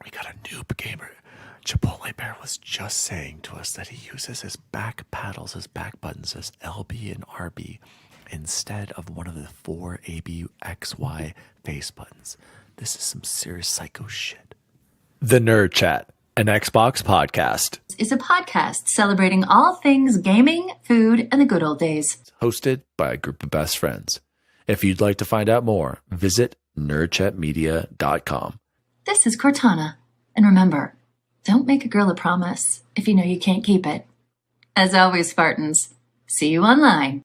We got a noob gamer. Chipotle Bear was just saying to us that he uses his back paddles, his back buttons as LB and RB instead of one of the 4 ABXY face buttons. This is some serious psycho shit. The Nerd Chat, an Xbox podcast. Is a podcast celebrating all things gaming, food, and the good old days. Hosted by a group of best friends. If you'd like to find out more, visit nerdchatmedia.com. This is Cortana. And remember, don't make a girl a promise if you know you can't keep it. As always, Spartans, see you online.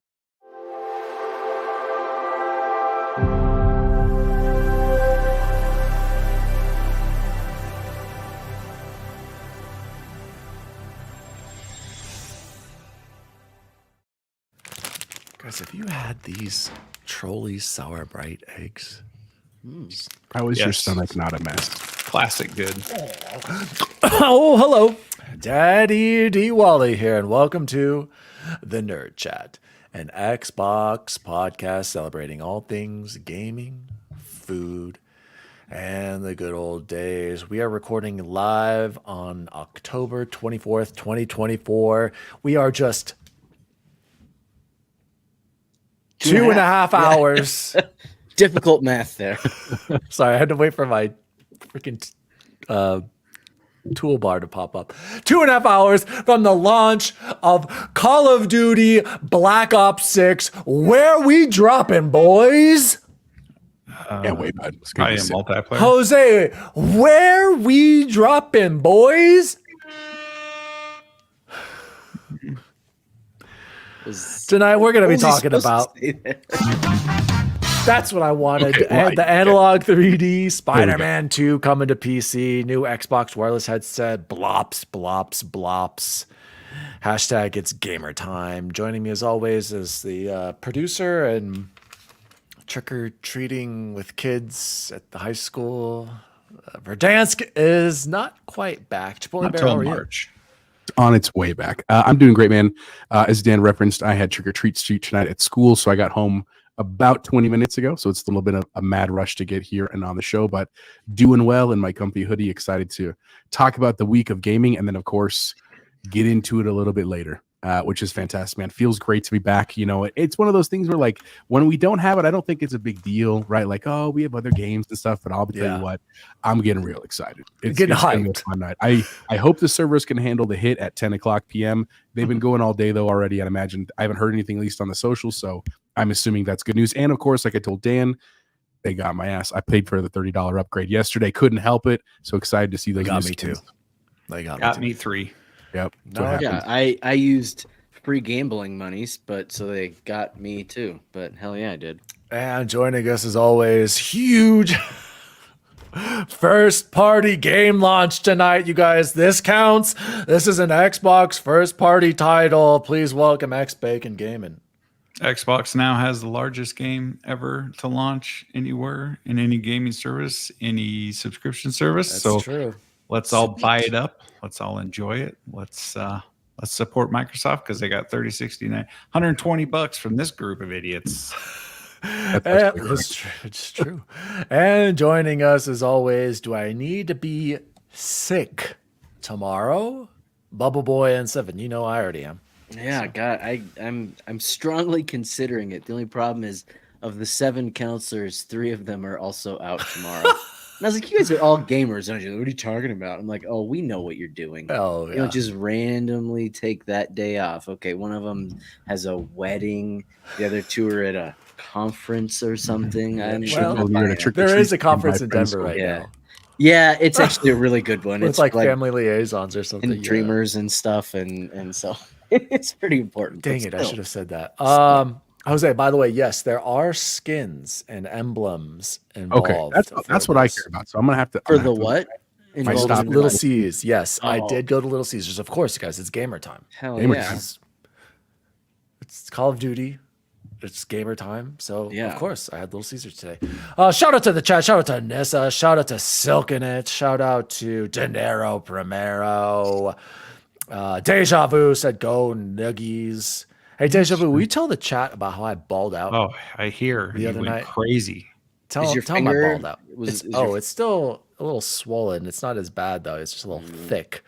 Guys, have you had these Trolley Sour Bright eggs? How is your stomach not a mess? Classic good. Oh, hello. Daddy D. Wally here, and welcome to The Nerd Chat, an Xbox podcast celebrating all things gaming, food, and the good old days. We are recording live on October 24th, 2024. We are just 2.5 hours. Difficult math there. Sorry, I had to wait for my freaking toolbar to pop up. 2.5 hours from the launch of Call of Duty Black Ops 6. Where we dropping, boys? Yeah, wait, bud. I am multiplayer. Jose, where we dropping, boys? Tonight we're going to be talking about... That's what I wanted. Okay, right. The Analogue 3D, Spider-Man 2 coming to PC, new Xbox wireless headset, blops. Hashtag it's gamer time. Joining me as always is the producer and trick-or-treating with kids at the high school. Verdansk is not quite back. Chipotle Bear, how are you? March. On its way back. I'm doing great, man. As Dan referenced, I had trick-or-treat street tonight at school, so I got home about 20 minutes ago, so it's a little bit of a mad rush to get here and on the show, but doing well in my comfy hoodie. Excited to talk about the week of gaming, and then, of course, get into it a little bit later, which is fantastic, man. Feels great to be back. You know, it's one of those things where, like, when we don't have it, I don't think it's a big deal, right? Like, oh, we have other games and stuff, but I'll tell you what, I'm getting real excited. It's getting hyped. Gonna be a fun night. I hope the servers can handle the hit at 10 o'clock p.m. They've been going all day, though, already. I'd imagine. I haven't heard anything, at least on the socials, so I'm assuming that's good news. And of course, like I told Dan, they got my ass. I paid for the $30 upgrade yesterday. Couldn't help it. So excited to see those. They got me too. They got me 3. Yep. Yeah, I used free gambling monies, but so they got me too. But hell yeah, I did. And joining us as always, huge first party game launch tonight, you guys. This counts. This is an Xbox first party title. Please welcome X Bacon Gaming. Xbox now has the largest game ever to launch anywhere in any gaming service, any subscription service. That's so true. Let's all buy it up. Let's all enjoy it. Let's support Microsoft because they got 3069 $120 from this group of idiots. It's true. And joining us as always, do I need to be sick tomorrow? Bubble Boy and 7. You know I already am. Yeah, God, I'm strongly considering it. The only problem is, of the 7 counselors, 3 of them are also out tomorrow. And I was like, you guys are all gamers, aren't you? What are you talking about? I'm like, oh, we know what you're doing. Oh, yeah. You don't just randomly take that day off. Okay, one of them has a wedding. The other 2 are at a conference or something. I'm there is a conference in Denver right now. Yeah, it's actually a really good one. It's like family liaisons or something. And dreamers and stuff, and so it's pretty important. Dang it, I should have said that. Jose, by the way, yes, there are skins and emblems involved. Okay, that's what I care about. So I'm gonna have to what? My stop Little C's. Yes, I did go to Little Caesars. Of course, guys, it's gamer time. Hell yeah! It's Call of Duty. It's gamer time. So yeah. Of course, I had Little Caesars today. Shout out to the chat. Shout out to Nissa. Shout out to Silkinit. Shout out to DineroPrimero. Deja Vu said go Nuggies. Hey, Deja Vu, will you tell the chat about how I balled out? Oh, I hear the other night. Crazy. Tell him I balled out. It's still a little swollen. It's not as bad though. It's just a little thick.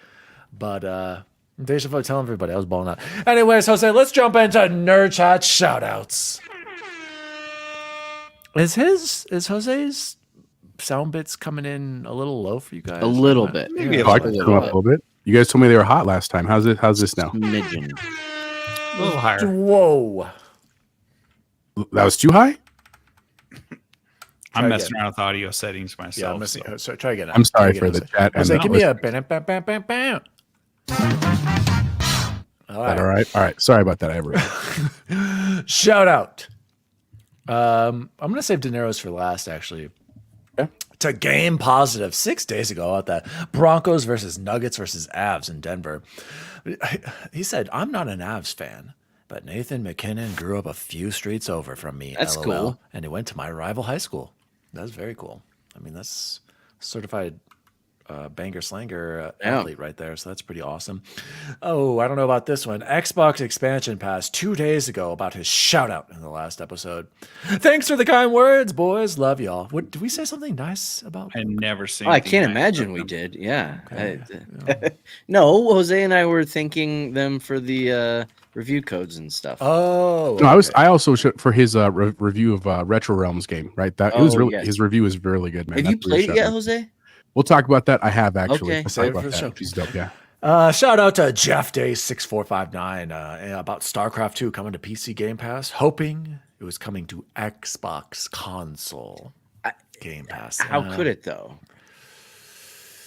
But thanks for telling everybody I was balling out. Anyways, Jose, let's jump into Nerd Chat shoutouts. Is Jose's sound bits coming in a little low for you guys? A little bit. Maybe Oh, I can come up a little bit. You guys told me they were hot last time. How's this now? Smidgen. A little higher. Whoa. That was too high? I'm Try messing again. around with audio settings myself. Yeah, I'm missing. so. So try again. I'm sorry Try for again, the chat. Jose, and give me a bam, bam, bam, bam, bam. All All right. right. Sorry about that, everyone. Shout out. I'm gonna save Dinero's for last, actually. Yeah. To Game Positive 6 days ago at that Broncos versus Nuggets versus Avs in Denver. He said, "I'm not an Avs fan, but Nathan McKinnon grew up a few streets over from me. That's LOL, cool. And he went to my rival high school. That's very cool. I mean, that's certified banger slanger athlete right there. So that's pretty awesome. Oh, I don't know about this one. Xbox expansion pass 2 days ago about his shout out in the last episode. Thanks for the kind words, boys. Love y'all. What, did we say something nice about? I never seen. Oh, I can't anything imagine like we them. did. Yeah. Okay. No, Jose and I were thanking them for the review codes and stuff. Oh, No, okay. I also for his review of Retro Realms game, right? That it was Oh, really yes. his review is really good, man. Have you That's really played it yet, shocking. Jose? We'll talk about that. I have actually. Okay. We'll Save talk it for about the show. that. She's dope, yeah. Shout out to Jeff Day 6459 about StarCraft 2 coming to PC Game Pass, hoping it was coming to Xbox console Game Pass. How could it though?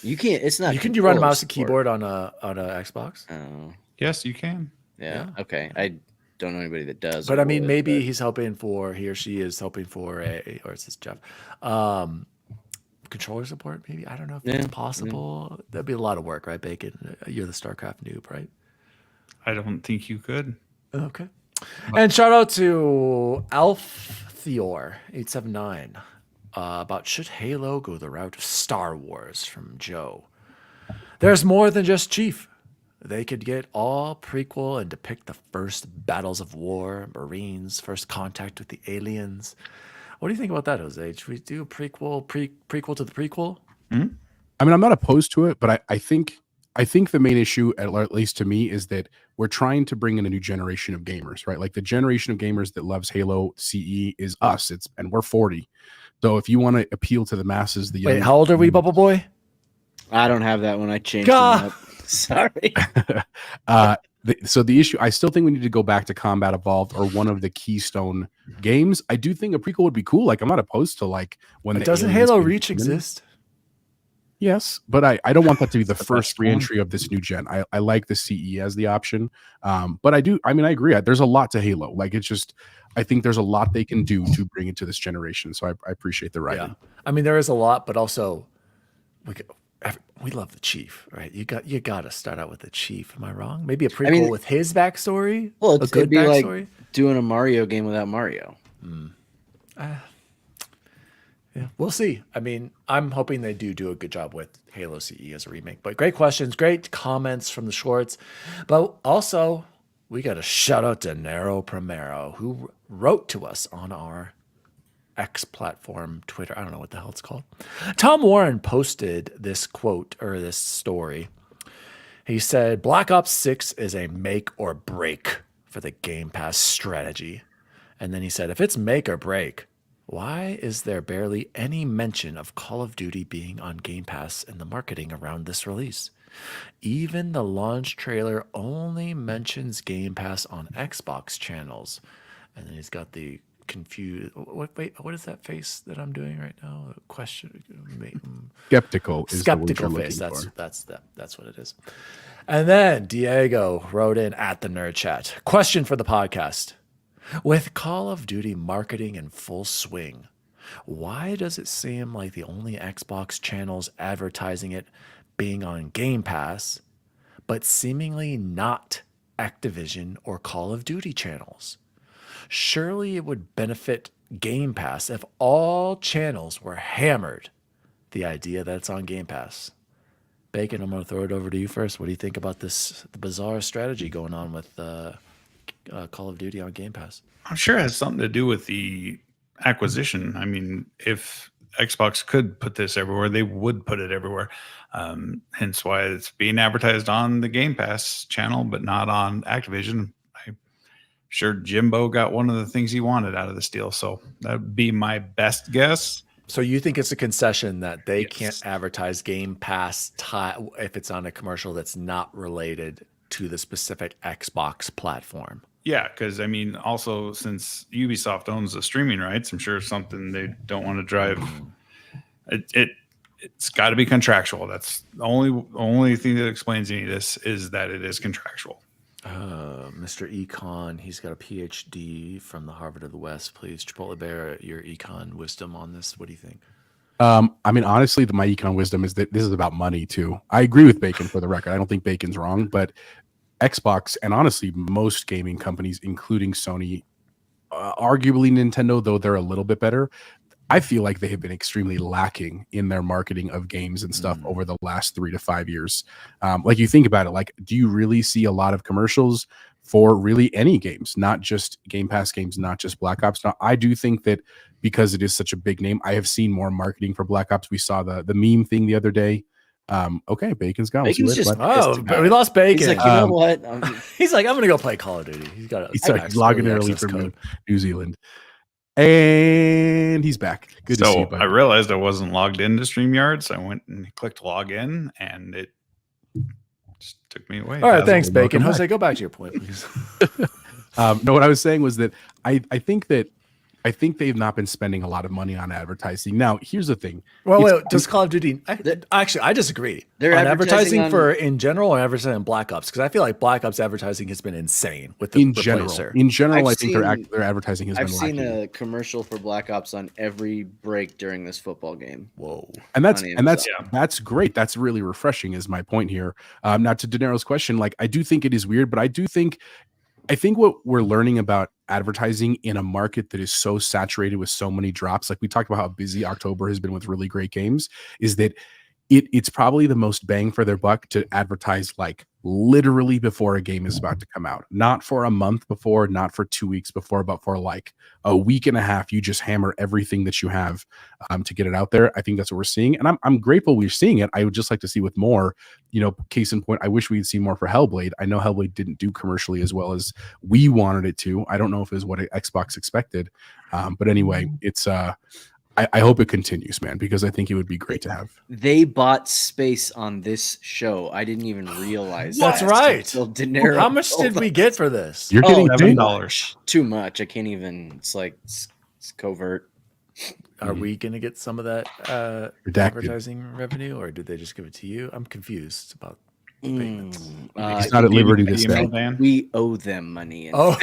You can't. It's not. You can run controller mouse and support. keyboard on a Xbox? Oh, Yes, you can. yeah. Okay. I don't know anybody that does. But or I mean, would, maybe but- he's hoping for, he or she is hoping for or is this Jeff? Controller support, maybe. I don't know if Yeah, it's possible. That'd be a lot of work, right, Bacon? You're the StarCraft noob, right? I don't think you could. Okay. And shout out to Alf Theor 879 about should Halo go the route of Star Wars from Joe. There's more than just Chief. They could get all prequel and depict the first battles of war, Marines, first contact with the aliens. What do you think about that, Jose? Should we do a prequel to the prequel? I mean, I'm not opposed to it, but I think the main issue, at least to me, is that we're trying to bring in a new generation of gamers, right? Like the generation of gamers that loves Halo CE is us. And we're 40. So if you want to appeal to the masses, the Wait, young, how old are we, Bubble Boy? I don't have that one. I changed Gah! them up. Sorry. So the issue, I still think we need to go back to Combat Evolved or one of the Keystone games. I do think a prequel would be cool. Like I'm not opposed to like when the Doesn't aliens Halo can Reach come in. exist? Yes, but I don't want that to be the The first best one. re-entry of this new gen. I like the CE as the option. But I agree. There's a lot to Halo. Like it's just, I think there's a lot they can do to bring it to this generation. So I appreciate the writing. Yeah. I mean, there is a lot, but also we love the Chief, right? You got to start out with the Chief. Am I wrong? Maybe a prequel mean- with his backstory. Well, a it'd good be backstory. like doing a Mario game without Mario. Yeah, we'll see. I mean, I'm hoping they do a good job with Halo CE as a remake. But great questions, great comments from the shorts. But also, we got a shout out to DineroPrimero, who wrote to us on our X platform, Twitter. I don't know what the hell it's called. Tom Warren posted this quote or this story. He said, Black Ops 6 is a make or break for the Game Pass strategy. And then he said, if it's make or break, why is there barely any mention of Call of Duty being on Game Pass in the marketing around this release? Even the launch trailer only mentions Game Pass on Xbox channels. And then he's got the confused. Wait, what is that face that I'm doing right now? Question. Skeptical is Skeptical the word you're face. looking for. That's what it is. And then Diego wrote in at the Nerd Chat. Question for the podcast. With Call of Duty marketing in full swing, why does it seem like the only Xbox channels advertising it being on Game Pass, but seemingly not Activision or Call of Duty channels? Surely it would benefit Game Pass if all channels were hammered the idea that it's on Game Pass. Bacon, I'm going to throw it over to you first. What do you think about the bizarre strategy going on with Call of Duty on Game Pass? I'm sure it has something to do with the acquisition. I mean, if Xbox could put this everywhere, they would put it everywhere. Hence why it's being advertised on the Game Pass channel, but not on Activision. I'm sure Jimbo got one of the things he wanted out of this deal. So that would be my best guess. So you think it's a concession that they Yes. can't advertise Game Pass if it's on a commercial that's not related to the specific Xbox platform? Yeah, because I mean, also since Ubisoft owns the streaming rights, I'm sure something they don't want to drive. It's got to be contractual. That's the only thing that explains any of this is that it is contractual. Mr. Econ, he's got a PhD from the Harvard of the West. Please, Chipotle Bear, your econ wisdom on this. What do you think? I mean, honestly, my econ wisdom is that this is about money too. I agree with Bacon for the record. I don't think Bacon's wrong, but Xbox and honestly most gaming companies, including Sony, arguably Nintendo, though they're a little bit better, I feel like they have been extremely lacking in their marketing of games and stuff over the last 3 to 5 years. Like you think about it, like, do you really see a lot of commercials for really any games, not just Game Pass games, not just Black Ops? Now, I do think that because it is such a big name, I have seen more marketing for Black Ops. We saw the meme thing the other day. Okay, Bacon's gone. Bacon's just Oh, but we lost Bacon. He's like, you know what? He's like, I'm gonna go play Call of Duty. He's got He's logging early from New Zealand. And he's back. Good to see you, buddy. I realized I wasn't logged into StreamYard, so I went and clicked log in, and it just took me away. All right, thanks, Welcome Bacon. back. Jose, go back to your point, please. No, what I was saying was that I think they've not been spending a lot of money on advertising. Now, here's the thing. Well, It's- wait, does Call of Duty? Actually, I disagree. They're on advertising advertising for in general or advertising on Black Ops, because I feel like Black Ops advertising has been insane with the in general, replacer. I think their advertising has I've been seen lacking. a commercial for Black Ops on every break during this football game. Whoa. And that's Funny and that's enough. that's great. That's really refreshing. Is my point here. Now to Dinero's question, like I do think it is weird, but I think what we're learning about advertising in a market that is so saturated with so many drops, like we talked about how busy October has been with really great games, is that it's probably the most bang for their buck to advertise like literally before a game is about to come out, not for a month before, not for 2 weeks before, but for like a week and a half. You just hammer everything that you have to get it out there. I think that's what we're seeing, and I'm grateful we're seeing it. I would just like to see with more. Case in point, I wish we'd see more for Hellblade. I know Hellblade didn't do commercially as well as we wanted it to. I don't know if it was what Xbox expected, but anyway, it's I hope it continues, man, because I think it would be great to have. They bought space on this show. I didn't even realize. That's that right. until Dinero How much did told we us. get for this? You're getting paid. $7. Too much. I can't even. It's like it's covert. Are we going to get some of that Redacted. advertising revenue, or did they just give it to you? I'm confused about the payments. He's not at liberty to say. We owe them money. Oh,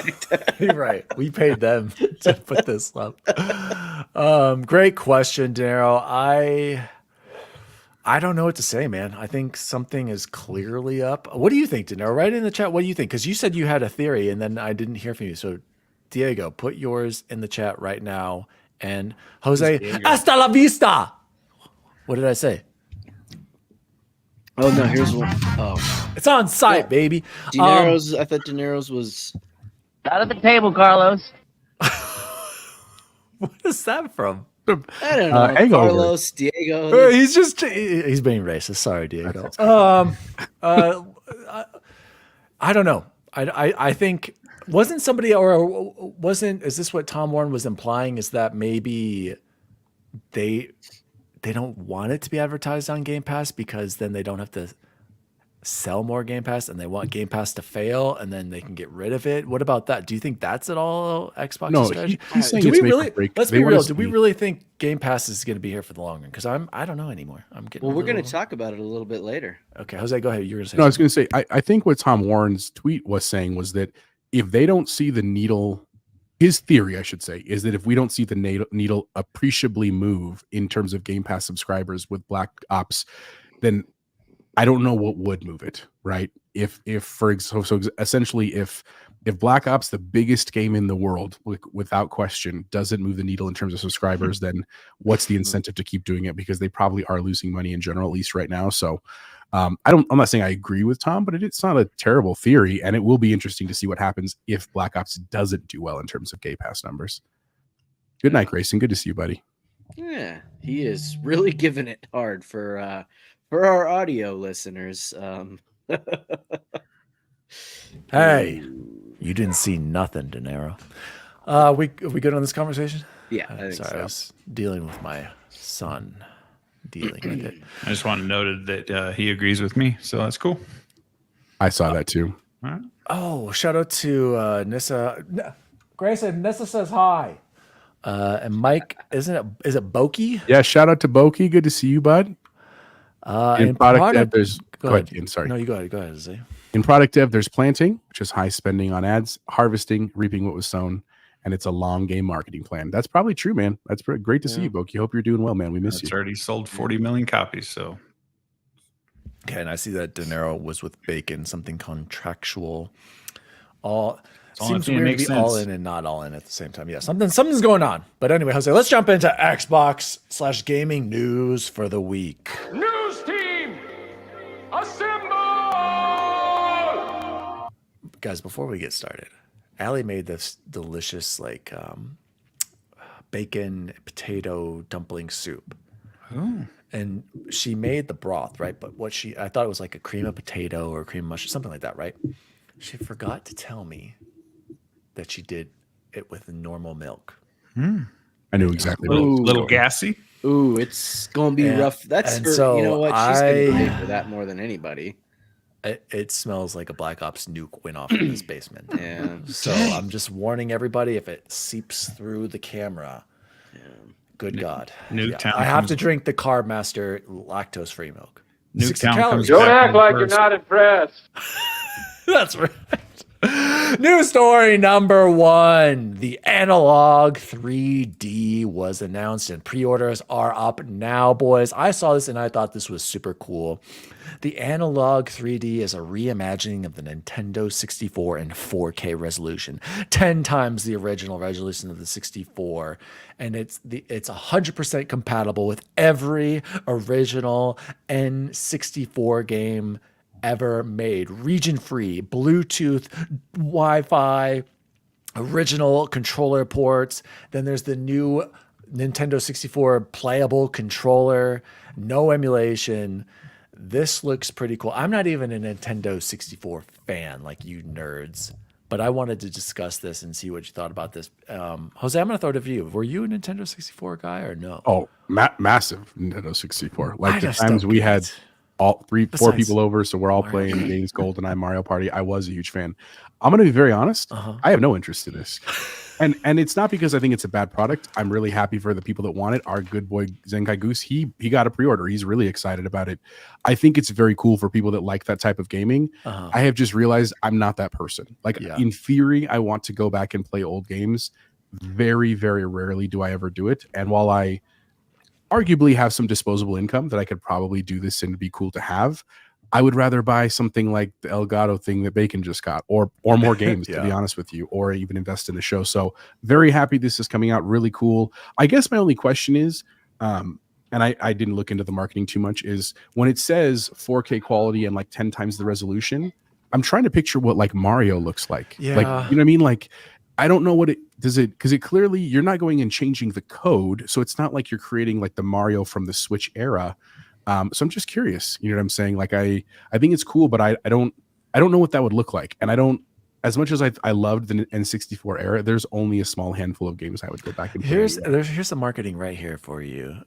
you're right. We paid them to put this up. Great question, Daryl. I don't know what to say, man. I think something is clearly up. What do you think, Daryl? Write in the chat. What do you think? Because you said you had a theory, and then I didn't hear from you. So, Diego, put yours in the chat right now. And Jose, hasta la vista. What did I say? Oh no, here's one. Oh, It's on site, baby. Dinero's. I thought Dinero's was. Out of the table, Carlos. What is that from? I don't know. Hangover. Carlos, Diego. He's being racist. Sorry, Diego. I don't know. I think wasn't somebody is this what Tom Warren was implying? Is that maybe they don't want it to be advertised on Game Pass because then they don't have to sell more Game Pass, and they want Game Pass to fail, and then they can get rid of it. What about that? Do you think that's at all Xbox's No, strategy? he's saying Do it's we make or really? break. Let's They be want real. us Do to we be- really think Game Pass is going to be here for the long run? Because I don't know anymore. I'm getting. Well, we're going to to talk about it a little bit later. Okay, Jose, go ahead. You're going to say. No, I was going to say, I think what Tom Warren's tweet was saying was that if they don't see the needle, his theory, I should say, is that if we don't see the needle appreciably move in terms of Game Pass subscribers with Black Ops, then I don't know what would move it, right? If essentially, if Black Ops, the biggest game in the world, without question, doesn't move the needle in terms of subscribers, then what's the incentive to keep doing it? Because they probably are losing money in general, at least right now. So I'm not saying I agree with Tom, but it's not a terrible theory, and it will be interesting to see what happens if Black Ops doesn't do well in terms of Game Pass numbers. Good night, Grayson. Good to see you, buddy. Yeah, he is really giving it hard for our audio listeners. Hey, you didn't see nothing, Dinero. We good on this conversation? Yeah, I think Sorry, I so. was dealing with my son, dealing with it. I just want to note that he agrees with me, so that's cool. I saw that too. All right. Oh, shout out to Nissa. Grayson, Nissa says hi. And Mike, is it Boki? Yeah, shout out to Boki. Good to see you, bud. In product dev, there's go ahead. Ian, sorry. No, you go ahead. Go ahead, Zay. In product dev, there's planting, which is high spending on ads, harvesting, reaping what was sown, and it's a long game marketing plan. That's probably true, man. That's great to see you, Boki. Hope you're doing well, man. We miss It's you. already sold 40 million copies, so Okay, and I see that Dinero was with Bacon, something contractual. All seems only weird to makes be all sense. in and not all in at the same time. Yeah, something's going on. But anyway, Jose, let's jump into Xbox/gaming news for the week. News team, assemble! Guys, before we get started, Allie made this delicious bacon potato dumpling soup. oh, And she made the broth, right? But I thought it was like a cream of potato or cream of mushroom, something like that, right? She forgot to tell me that she did it with normal milk. I knew exactly a what little, was little going. gassy. Ooh, it's gonna be Yeah, rough. That's and her, so you know what? She's gonna I- pay for that more than anybody. It smells like a Black Ops nuke went off in this basement. Yeah. So I'm just warning everybody, if it seeps through the camera, good God. Nuketown I have comes- to drink the Carb Master lactose-free milk. 60 Nuketown calories. comes Don't back act on like you're first. not impressed. That's right. News story number 1. The Analogue 3D was announced and pre-orders are up now, boys. I saw this and I thought this was super cool. The Analogue 3D is a reimagining of the Nintendo 64 in 4K resolution, 10 times the original resolution of the 64, and it's 100% compatible with every original N64 game ever made. Region free, Bluetooth, Wi-Fi, original controller ports. Then there's the new Nintendo 64 playable controller, no emulation. This looks pretty cool. I'm not even a Nintendo 64 fan like you nerds, but I wanted to discuss this and see what you thought about this. Jose, I'm going to throw it to you. Were you a Nintendo 64 guy or no? Oh, massive Nintendo 64. I Like the just times don't we get had it. all 4 Besides people over, so we're all Mario playing games, GoldenEye, Mario Party. I was a huge fan. I'm gonna be very honest. I have no interest in this, and it's not because I think it's a bad product. I'm really happy for the people that want it. Our good boy Zenkai Goose, he got a pre-order. He's really excited about it. I think it's very cool for people that like that type of gaming. I have just realized I'm not that person. Like in theory, I want to go back and play old games. Very, very rarely do I ever do it. And while I arguably have some disposable income that I could probably do this and it'd be cool to have, I would rather buy something like the Elgato thing that Bacon just got, or more games, to be honest with you, or even invest in the show. So very happy this is coming out. Really cool. I guess my only question is, and I didn't look into the marketing too much, is when it says 4K quality and like 10 times the resolution, I'm trying to picture what like Mario looks like. Yeah. Like, you know what I mean? Like, I don't know what it does it, because it clearly you're not going and changing the code. So it's not like you're creating like the Mario from the Switch era. So I'm just curious, you know what I'm saying? Like, I think it's cool, but I don't know what that would look like. And I don't, as much as I loved the N64 era, there's only a small handful of games I would go back and play. Here's the marketing right here for you.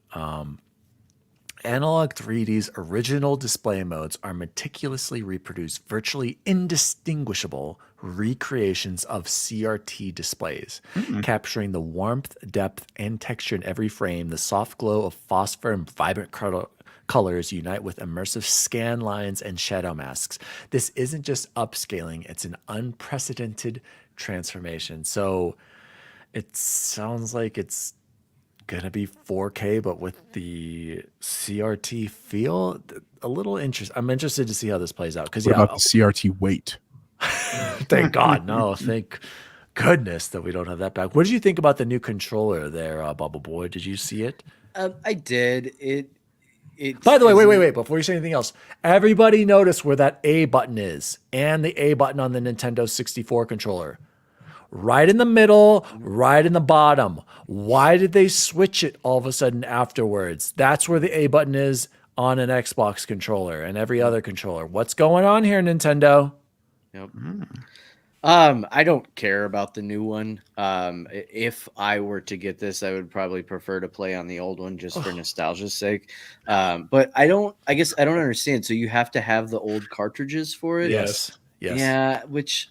Analogue 3D's original display modes are meticulously reproduced, virtually indistinguishable recreations of CRT displays, capturing the warmth, depth, and texture in every frame. The soft glow of phosphor and vibrant colors unite with immersive scan lines and shadow masks. This isn't just upscaling, it's an unprecedented transformation. So it sounds like it's gonna be 4K, but with the CRT feel. A little interest. I'm interested to see how this plays out. Because What about the CRT weight? thank God, no, thank goodness that we don't have that back. What did you think about the new controller there, Bubble Boy? Did you see it? I did. It. By the way, wait. Before you say anything else, everybody notice where that A button is and the A button on the Nintendo 64 controller. right in the middle, right in the bottom. Why did they switch it all of a sudden afterwards? That's where the A button is on an Xbox controller and every other controller. What's going on here, Nintendo? Yep. I don't care about the new one. If I were to get this, I would probably prefer to play on the old one just for nostalgia's sake. But I guess I don't understand. So you have to have the old cartridges for it? Yes. Yeah, which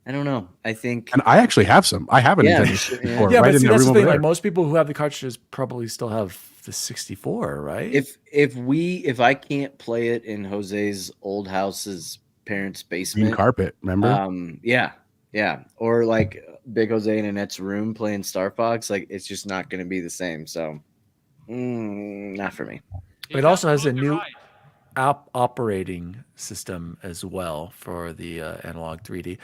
I don't know. I think And I actually have some. I have a Yeah, Nintendo sure, 64 Yeah, right but in see, the that's room the thing. over Like there. most people who have the cartridges probably still have the 64, right? if I can't play it in Jose's old house's parents' Green basement, carpet, remember? yeah, or like Big Jose in Annette's room playing Star Fox, like it's just not going to be the same. So, not for me. It also has a new app operating system as well for the Analog 3D.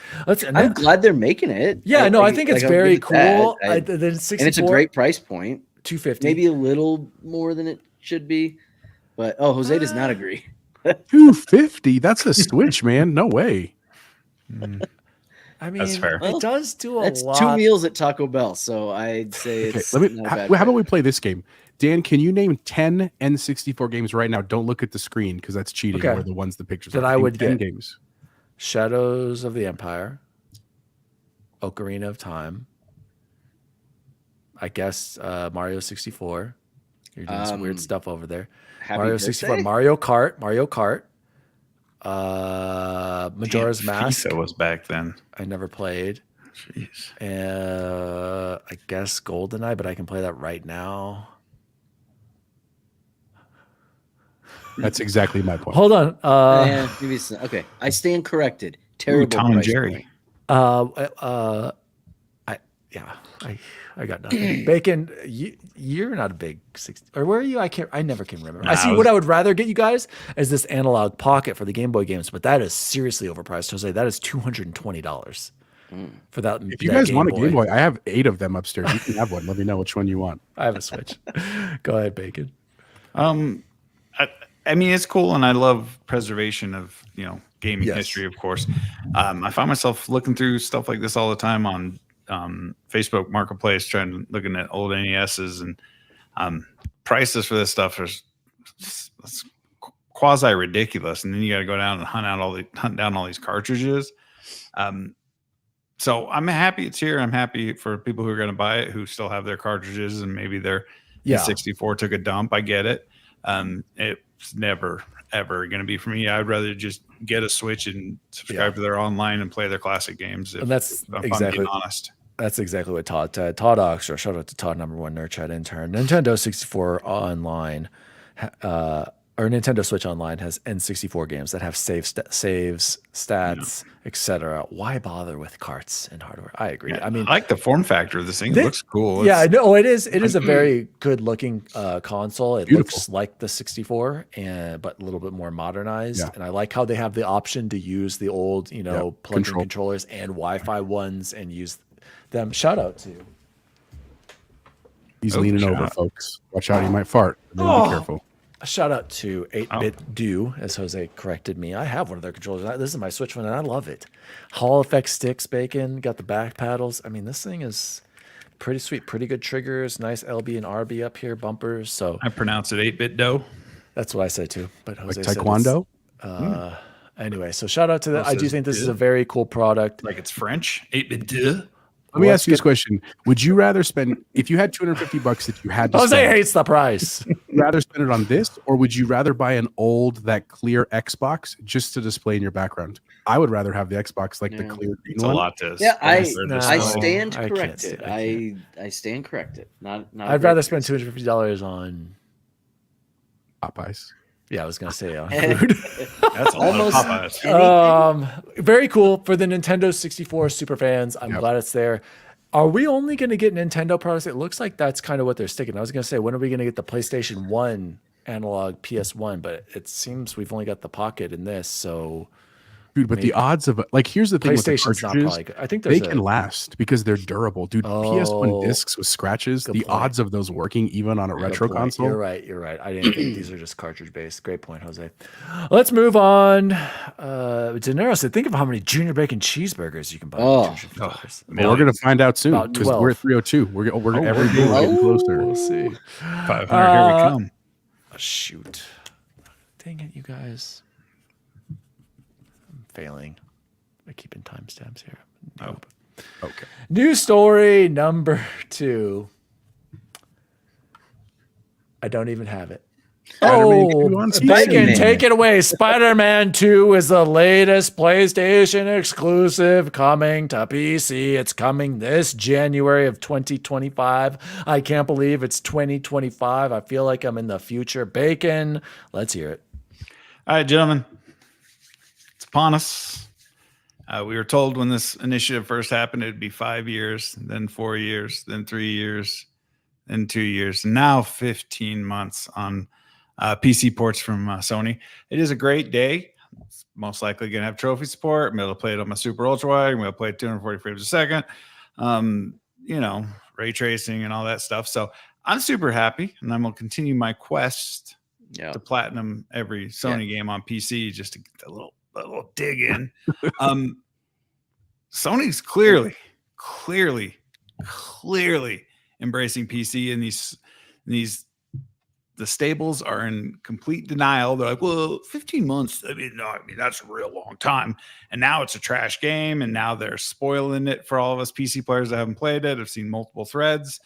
I'm glad they're making it. Yeah, no, I think it's I'm very good with cool. that. The 64, And it's a great price point. $250. Maybe a little more than it should be, but Jose does not agree. $250. That's a Switch, man. No way. I mean, That's fair. it does do a That's lot. 2 meals at Taco Bell, so I'd say Okay, it's let me. not a How, bad how about bet. we play this game? Dan, can you name 10 N64 games right now? Don't look at the screen because that's cheating. Okay. Or the ones the pictures That are. I Name would 10 get. games. Shadows of the Empire, Ocarina of Time, I guess Mario 64. You're doing some weird stuff over there. Happy Mario birthday? 64, Mario Kart, Majora's Mask. FIFA was back then. I never played. Jeez. I guess GoldenEye, but I can play that right now. That's exactly my point. Hold on. Maybe it's okay. I stand corrected. Terrible. Tom and price Jerry. point. I got nothing. Bacon, you're not a big 60, or were you? I never can remember. Nah, I see I what was- I would rather get you guys is this Analog Pocket for the Game Boy games, but that is seriously overpriced. Jose, that is $220 for that. If you that guys want a Game Boy, I have 8 of them upstairs. You can have one. Let me know which one you want. I have a Switch. Go ahead, Bacon. I mean, it's cool, and I love preservation of gaming Yes. history, of course. I find myself looking through stuff like this all the time on Facebook Marketplace, looking at old NESs, and prices for this stuff are quasi ridiculous. And then you got to go down and hunt down all these cartridges. So I'm happy it's here. I'm happy for people who are going to buy it who still have their cartridges and maybe their Yeah. 64 took a dump. I get it. It's never ever going to be for me. I'd rather just get a Switch and subscribe to their online and play their classic games. And that's if I'm exactly being honest. That's exactly what Todd said. Todd Oxter, shout out to Todd, #1 Nerd Chat intern. Nintendo 64 Online, or Nintendo Switch Online has N64 games that have saves, stats, etc. Why bother with carts and hardware? I agree. Yeah, I mean, I like the form factor of this thing. It looks cool. Yeah, It's- no, it is. It is a very good looking console. It Beautiful. looks like the 64, but a little bit more modernized. Yeah. And I like how they have the option to use the old, plug-in control. controllers and Wi-Fi ones and use them. Shout out to. He's Oh, leaning shut over, up. folks. Watch out, he might fart. Be careful. A shout out to 8-Bit Do, as Jose corrected me. I have one of their controllers. This is my Switch one, and I love it. Hall effect sticks, Bacon. Got the back paddles. I mean, this thing is pretty sweet. Pretty good triggers. Nice LB and RB up here, bumpers. So I pronounce it 8-bit dough. that's what I say too. But Like Jose said Taekwondo? anyway, so shout out to that. I do says think this is deux. a very cool product. Like it's French. 8-bit dough. Let me Let's ask you this question. Would you rather spend, if you had $250 that you had to Jose spend, hates the price. would you rather spend it on this, or would you rather buy an old, that clear Xbox just to display in your background? I would rather have the Xbox, like the Yeah. clear green It's a one. lot to Yeah, I spend this I way. stand I can't corrected. stand- I stand corrected. Not. a I'd great rather spend choice. $250 on. Popeyes. Yeah, I was gonna say on food. That's a lot of Almost Popeyes. Very cool for the Nintendo 64 super fans. I'm Yep. glad it's there. Are we only going to get Nintendo products? It looks like that's kind of what they're sticking. I was going to say, when are we going to get the PlayStation 1 analog PS1? But it seems we've only got the Pocket in this. So Dude, but the odds of like, here's the thing with the PlayStation's not cartridges, probably good. I think they there's can last because they're durable, dude. PS1 Oh, discs with scratches, good the point. odds of those working even on a Good retro point. console. You're right. I didn't think these are just cartridge based. Great point, Jose. Let's move on. Dinero said, think of how many Junior Bacon cheeseburgers you can buy. Oh. for $250. Well, we're gonna find out soon About because we're at 302. We're every day we're getting closer. We'll see. 500. Here we come. Oh, shoot. Dang it, you guys. I'm failing by keeping timestamps here. Oh. Okay. News story number 2. I don't even have it. Spider-Man 2 on PC. Bacon, take it away. Spider-Man 2 is the latest PlayStation exclusive coming to PC. It's coming this January of 2025. I can't believe it's 2025. I feel like I'm in the future. Bacon, let's hear it. All right, gentlemen, it's upon us. We were told when this initiative first happened, it'd be 5 years, then 4 years, then 3 years, then 2 years, now 15 months on PC ports from Sony. It is a great day. It's most likely going to have trophy support. I'm able to play it on my super ultra wide. I'm going to play it 240 frames a second. Ray tracing and all that stuff. So I'm super happy, and I'm going to continue my quest to platinum every Sony game on PC just to get a little dig in. Sony's clearly embracing PC, and these the stables are in complete denial. They're like, well, 15 months. That's a real long time. And now it's a trash game. And now they're spoiling it for all of us PC players that haven't played it. I've seen multiple threads.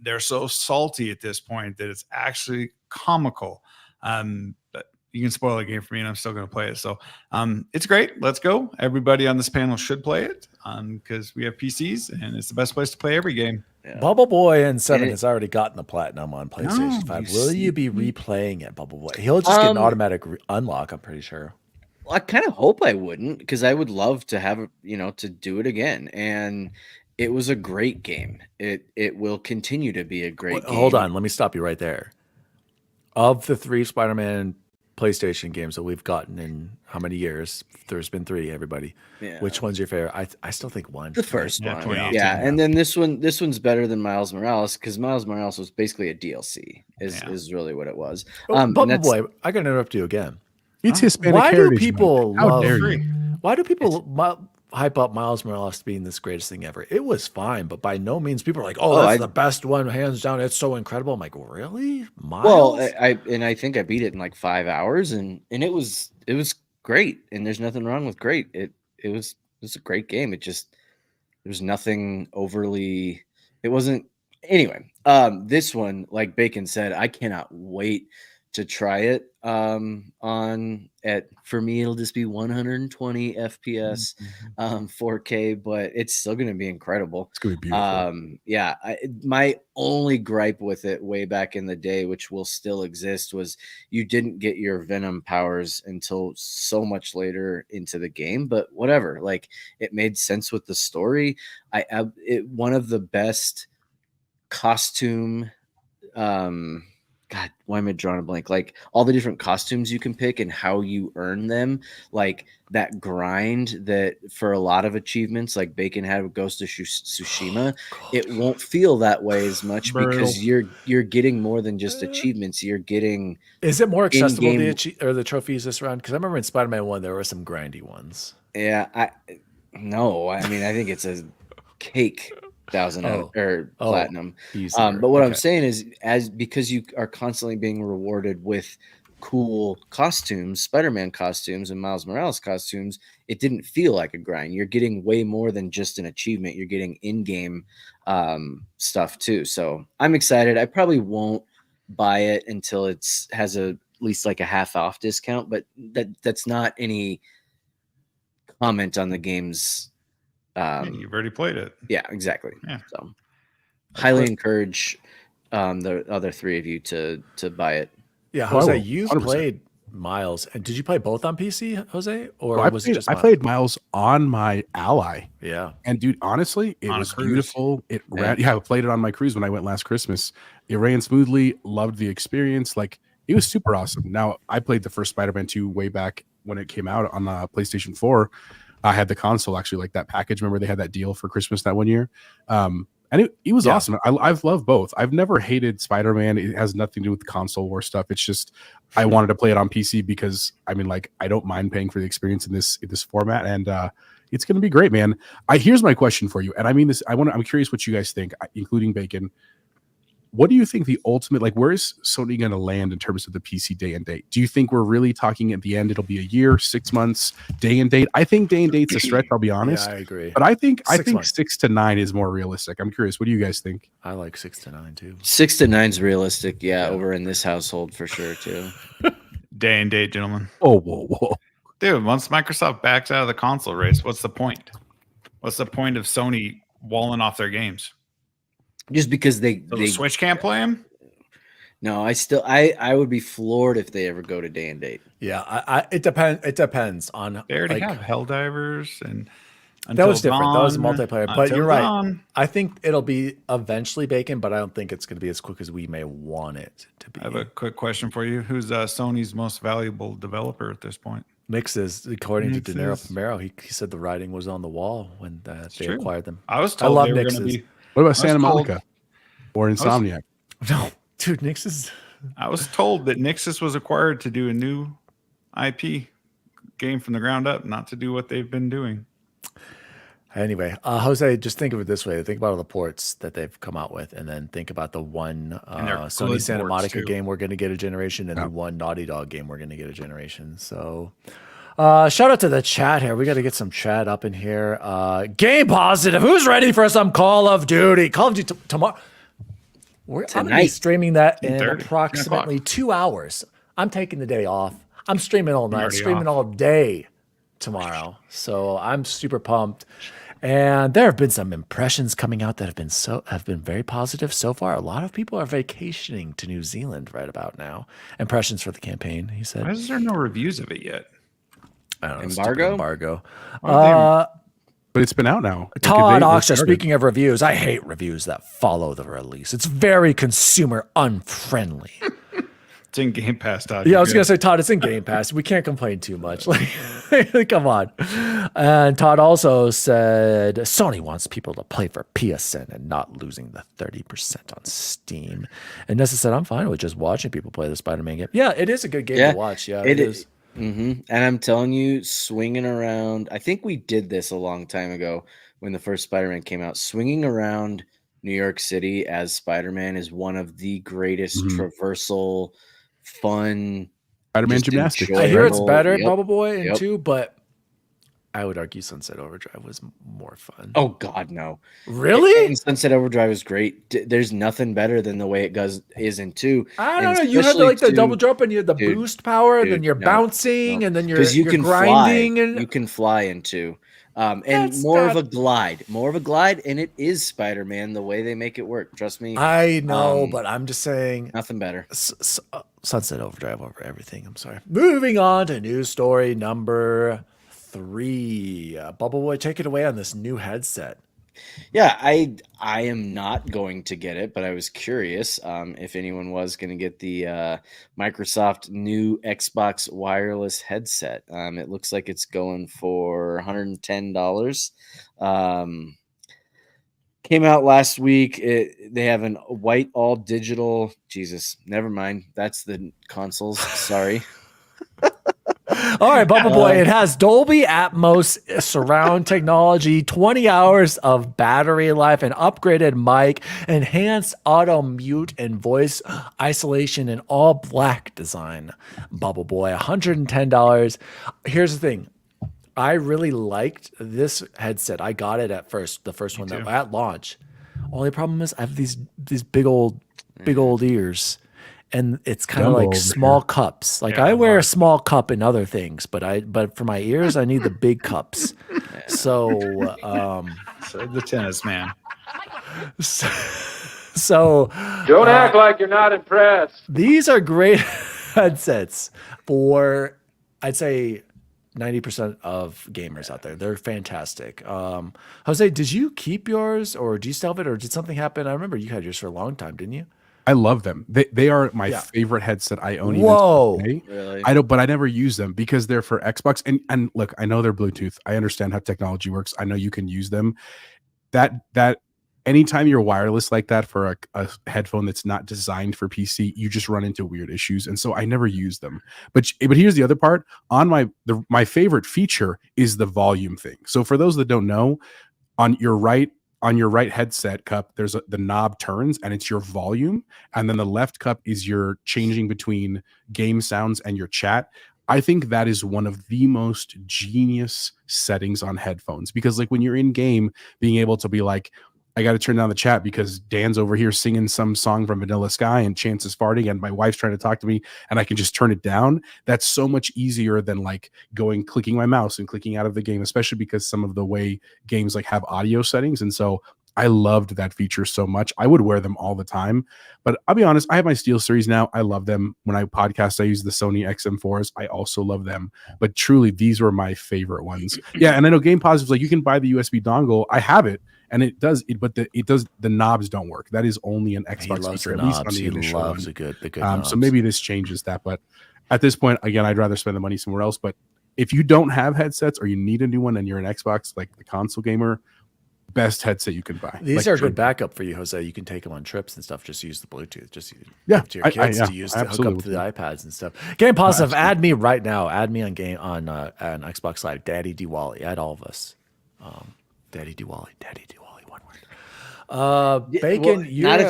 They're so salty at this point that it's actually comical. But you can spoil a game for me and I'm still going to play it. So it's great. Let's go. Everybody on this panel should play it because we have PCs and it's the best place to play every game. Yeah. Bubble Boy and 7 has already gotten the platinum on PlayStation 5. Will you be me? replaying it, Bubble Boy? He'll just get an automatic unlock, I'm pretty sure. Well, I kind of hope I wouldn't, because I would love to have, to do it again. And it was a great game. It will continue to be a great game. Hold on. Let me stop you right there. Of the 3 Spider-Man PlayStation games that we've gotten in how many years? There's been 3, everybody. Yeah. Which one's your favorite? I still think 1. The first one. 2018, Yeah. And then this one's better than Miles Morales, because Miles Morales was basically a DLC is really what it was. Bubble Boy, I gotta interrupt you again. It's Hispanic Why do heritage people month. How love? dare you? Why do people hype up Miles Morales being this greatest thing ever? It was fine, but by no means people are like, "Oh, that's the best one, hands down. It's so incredible." I'm like, really, Miles? Well, I think I beat it in like 5 hours, and it was great. And there's nothing wrong with great. It was a great game. There's nothing overly. It wasn't anyway. This one, like Bacon said, I cannot wait to try it. For me, it'll just be 120 FPS, 4K, but it's still going to be incredible. It's going to be beautiful. My only gripe with it way back in the day, which will still exist, was you didn't get your Venom powers until so much later into the game. But whatever, like, it made sense with the story. One of the best costume. God, why am I drawing a blank? Like, all the different costumes you can pick and how you earn them, like that grind that for a lot of achievements, like Bacon had with Ghost of Tsushima, it won't feel that way as much because you're getting more than just achievements. You're getting. Is it more accessible the trophies this round? Because I remember in Spider-Man 1 there were some grindy ones. Yeah, I think it's a cake. Platinum. But what I'm saying is, because you are constantly being rewarded with cool costumes, Spider-Man costumes and Miles Morales costumes, it didn't feel like a grind. You're getting way more than just an achievement. You're getting in-game stuff too. So I'm excited. I probably won't buy it until it has at least like a half off discount, but that's not any comment on the game's. You've already played it. Yeah, exactly. Yeah. So highly encourage the other 3 of you to buy it. Yeah, Jose, you've played Miles, and did you play both on PC, Jose, or was it just? I played Miles on my Ally. Yeah, and dude, honestly, it was beautiful. I played it on my cruise when I went last Christmas. It ran smoothly. Loved the experience. Like, it was super awesome. Now, I played the first Spider-Man 2 way back when it came out on PlayStation 4. I had the console actually, like that package. Remember they had that deal for Christmas that one year. And it was awesome. I've loved both. I've never hated Spider-Man. It has nothing to do with the console war stuff. It's just I wanted to play it on PC because I mean, like, I don't mind paying for the experience in this format, and it's going to be great, man. Here's my question for you, and I mean this. I'm curious what you guys think, including Bacon. What do you think the ultimate, like, where is Sony going to land in terms of the PC day and date? Do you think we're really talking at the end, it'll be a year, 6 months, day and date? I think day and date's a stretch, I'll be honest. Yeah, I agree. But I think 6 months. 6 to 9 is more realistic. I'm curious. What do you guys think? I like 6 to 9 too. 6 to 9's realistic, over in this household for sure too. Day and date, gentlemen. Oh, whoa. Dude, once Microsoft backs out of the console race, what's the point? What's the point of Sony walling off their games? Just because So the Switch can't play them? No, I would be floored if they ever go to day and date. Yeah, it depends on. They already like, have Helldivers and that was different. That was Dawn, multiplayer. But Until you're right. Dawn. I think it'll be eventually Bacon, but I don't think it's going to be as quick as we may want it to be. I have a quick question for you. Who's Sony's most valuable developer at this point? Nix is, according to Nix is- DineroPrimero, he said the writing was on the wall when they true. acquired them. I was I told love they were going to Nix's. be. What about Santa told- Monica or Insomniac? No, dude, Nix is. I was told that Nixus was acquired to do a new IP game from the ground up, not to do what they've been doing. Anyway, Jose, just think of it this way. Think about all the ports that they've come out with, and then think about the one And they're Sony good Santa ports, Monica too. game we're going to get a generation, and Yeah. the one Naughty Dog game we're going to get a generation. So shout out to the chat here. We got to get some chat up in here. Game Positive. Who's ready for some Call of Duty? Call of Duty tomorrow. I'm going to be Tonight. streaming that in 10:30, approximately 2 hours. I'm taking the day off. I'm streaming all night, already streaming off. all day tomorrow. So I'm super pumped. And there have been some impressions coming out that have been very positive so far. A lot of people are vacationing to New Zealand right about now. Impressions for the campaign, he said. Why is there no reviews of it yet? I don't know, Embargo? stupid embargo. But it's been out now. Like, Todd they Oxer, started. speaking of reviews, I hate reviews that follow the release. It's very consumer unfriendly. It's in Game Pass, Todd. Yeah, I was gonna say, Todd, it's in Game Pass. We can't complain too much. Like, come on. And Todd also said Sony wants people to play for PSN and not losing the 30% on Steam. And Nessa said, I'm fine with just watching people play the Spider-Man game. Yeah, it is a good game to watch. Yeah, it is. And I'm telling you, swinging around. I think we did this a long time ago when the first Spider-Man came out. Swinging around New York City as Spider-Man is one of the greatest traversal, fun Spider-Man just gymnastics. I hear it's enjoyable- better, Yep. Bubble Boy, and Yep. 2, but I would argue Sunset Overdrive was more fun. Oh God, no! Really? And Sunset Overdrive is great. There's nothing better than the way it is in 2. I And don't know. You had especially like the 2 double jump and you had the dude, boost power, and then dude, you're no, bouncing, no. and then you're because you can grinding. fly. And You can fly in 2. And That's more of not- a glide, and it is Spider-Man the way they make it work. Trust me, I know, but I'm just saying nothing better. Sunset Overdrive over everything. I'm sorry. Moving on to news story number 3. Bubble Boy, take it away on this new headset. Yeah, I am not going to get it, but I was curious if anyone was going to get the Microsoft new Xbox wireless headset. It looks like it's going for $110. Came out last week. They have an white all digital. Jesus, never mind. That's the consoles. Sorry. All right, Bubble Boy, it has Dolby Atmos surround technology, 20 hours of battery life, an upgraded mic, enhanced auto mute and voice isolation, and all black design. Bubble Boy, $110. Here's the thing. I really liked this headset. I got it at first, the first one that at launch. Only problem is I have these big old ears. And it's kind of Jumbo like over small cups. Like I wear a small cup in other things, but for my ears, I need the big cups. So, So the tennis man. so Don't act like you're not impressed. these are great headsets for, I'd say, 90% of gamers out there. They're fantastic. Jose, did you keep yours, or do you still have it, or did something happen? I remember you had yours for a long time, didn't you? I love them. They are my Yeah. favorite headset I own. Whoa. Even today. Really? But I never use them because they're for Xbox. And look, I know they're Bluetooth. I understand how technology works. I know you can use them. That anytime you're wireless like that for a headphone that's not designed for PC, you just run into weird issues. And so I never use them. But here's the other part. On my favorite feature is the volume thing. So for those that don't know, on your right headset cup, there's the knob turns and it's your volume, and then the left cup is your changing between game sounds and your chat. I think that is one of the most genius settings on headphones, because like when you're in game, being able to be like, I got to turn down the chat because Dan's over here singing some song from Vanilla Sky and Chance is farting and my wife's trying to talk to me and I can just turn it down. That's so much easier than like clicking my mouse and clicking out of the game, especially because some of the way games like have audio settings. And so I loved that feature so much. I would wear them all the time, but I'll be honest, I have my Steel Series now. I love them. When I podcast, I use the Sony XM4s. I also love them, but truly these were my favorite ones. Yeah. And I know Game Positive's like, you can buy the USB dongle. I have it. And it does, but the knobs don't work. That is only an Xbox feature, at least on the initial one. The good knobs. So maybe this changes that. But at this point, again, I'd rather spend the money somewhere else. But if you don't have headsets or you need a new one and you're an Xbox, like the console gamer, best headset you can buy. These like, are good backup for you, Jose. You can take them on trips and stuff. Just use the Bluetooth. Just to your kids to use to hook up to the iPads and stuff. Game Positive, add me right now. Add me on Xbox Live. Daddy Diwali. Add all of us. Daddy Diwali. One word. Bacon. Not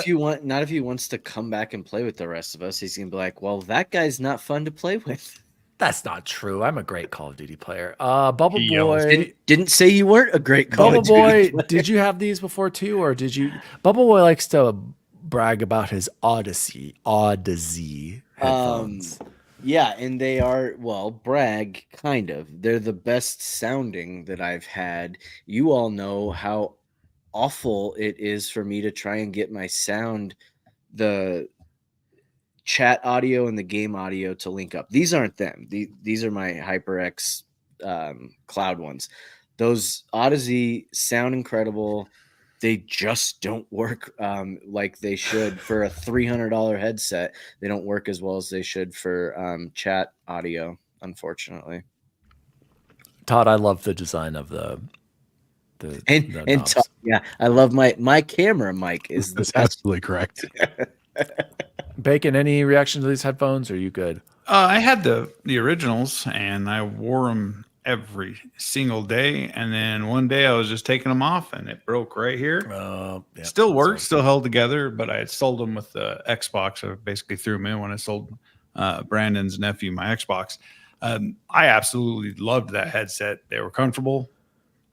if he wants to come back and play with the rest of us. He's gonna be like, well, that guy's not fun to play with. That's not true. I'm a great Call of Duty player. Bubble Boy didn't say you weren't a great Call Bubble of Duty Boy. player. Did you have these before too, or did you? Bubble Boy likes to brag about his Odyssey headphones. Yeah, and they are, well, brag, kind of. They're the best sounding that I've had. You all know how awful it is for me to try and get my sound, the chat audio and the game audio to link up. These aren't them. These are my HyperX cloud ones. Those Odyssey sound incredible. They just don't work like they should for a $300 headset. They don't work as well as they should for chat audio, unfortunately. Todd, I love the design of the knobs. Yeah, I love my camera mic is That's absolutely correct. Bacon, any reaction to these headphones? Or are you good? I had the originals and I wore them every single day, and then one day I was just taking them off and it broke right here. Still worked, still held together, but I had sold them with the Xbox. I basically threw them in when I sold Brandon's nephew my Xbox. I absolutely loved that headset. They were comfortable.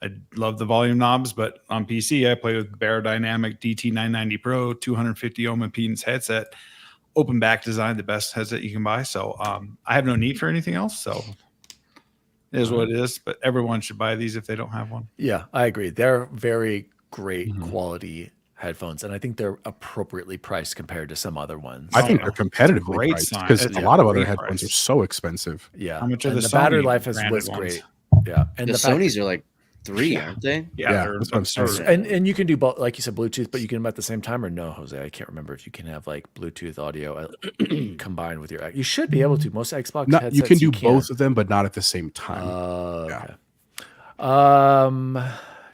I love the volume knobs, but on PC I play with Dynamic DT990 Pro 250 ohm impedance headset, open back design, the best headset you can buy. So I have no need for anything else. So it is what it is, but everyone should buy these if they don't have one. Yeah, I agree. They're very great quality headphones, and I think they're appropriately priced compared to some other ones. I think they're competitively great priced sign. because It's a a lot of other great headphones price. are so expensive. Yeah, How much are and the the battery Sony life was branded great. ones? Yeah, and The Sonys are like 3, aren't they? Yeah, they're that's what I'm saying. absurd. and you can do both, like you said, Bluetooth, but you can have them at the same time, or no, Jose? I can't remember if you can have like Bluetooth audio combined with your. You should be able to. Most Xbox headsets You can do both of them, but not at the same time. Okay.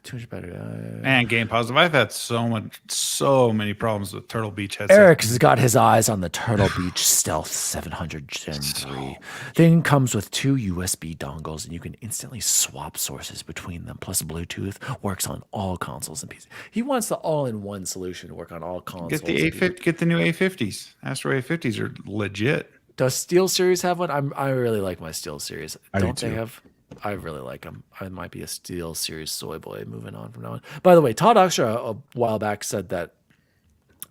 Too much better. And Game Positive, I've had so many problems with Turtle Beach headsets. Eric has got his eyes on the Turtle Beach Stealth 700 Gen 3. Thing comes with 2 USB dongles, and you can instantly swap sources between them. Plus, Bluetooth works on all consoles and PCs. He wants the all-in-one solution to work on all consoles. Get the A50, get the new A50s. Astro A50s are legit. Does Steel Series have one? I really like my Steel Series. I do Don't they too. have? I really like them. I might be a Steel Series soy boy moving on from now on. By the way, Todd Oxtra a while back said that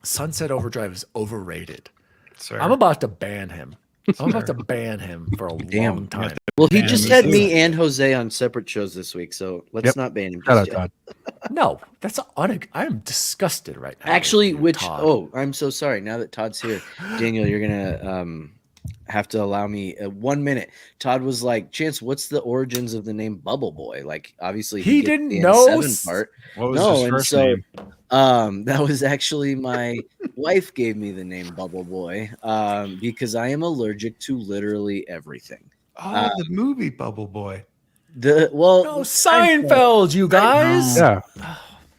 Sunset Overdrive is overrated. Sir. I'm about to ban him. I'm about to ban him for a long time. Well, he Man, just this had is- me and Jose on separate shows this week, so let's not ban him. Shout out, just yet. Todd. No, that's I'm disgusted right now. Actually, with Todd. Todd. Oh, I'm so sorry. Now that Todd's here, Daniel, you're gonna have to allow me 1 minute. Todd was like, Chance, what's the origins of the name Bubble Boy? Like, obviously He gets didn't the know? N7 part. What was his first name? That was actually my wife gave me the name Bubble Boy because I am allergic to literally everything. Oh, the movie Bubble Boy. No, Seinfeld, you guys. Yeah.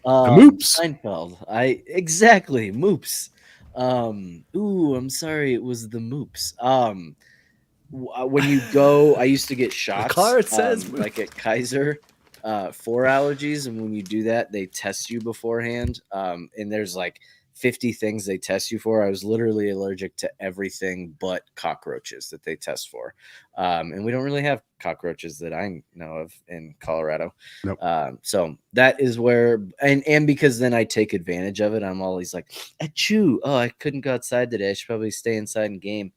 The Moops. Seinfeld. Exactly, Moops. I'm sorry, it was the Moops. When you go, I used to get shots. card says like at Kaiser for allergies, and when you do that, they test you beforehand. And there's like 50 things they test you for. I was literally allergic to everything but cockroaches that they test for. And we don't really have cockroaches that I know of in Colorado. Nope. So that is where, and because then I take advantage of it. I'm always like, achoo, oh, I couldn't go outside today. I should probably stay inside and game.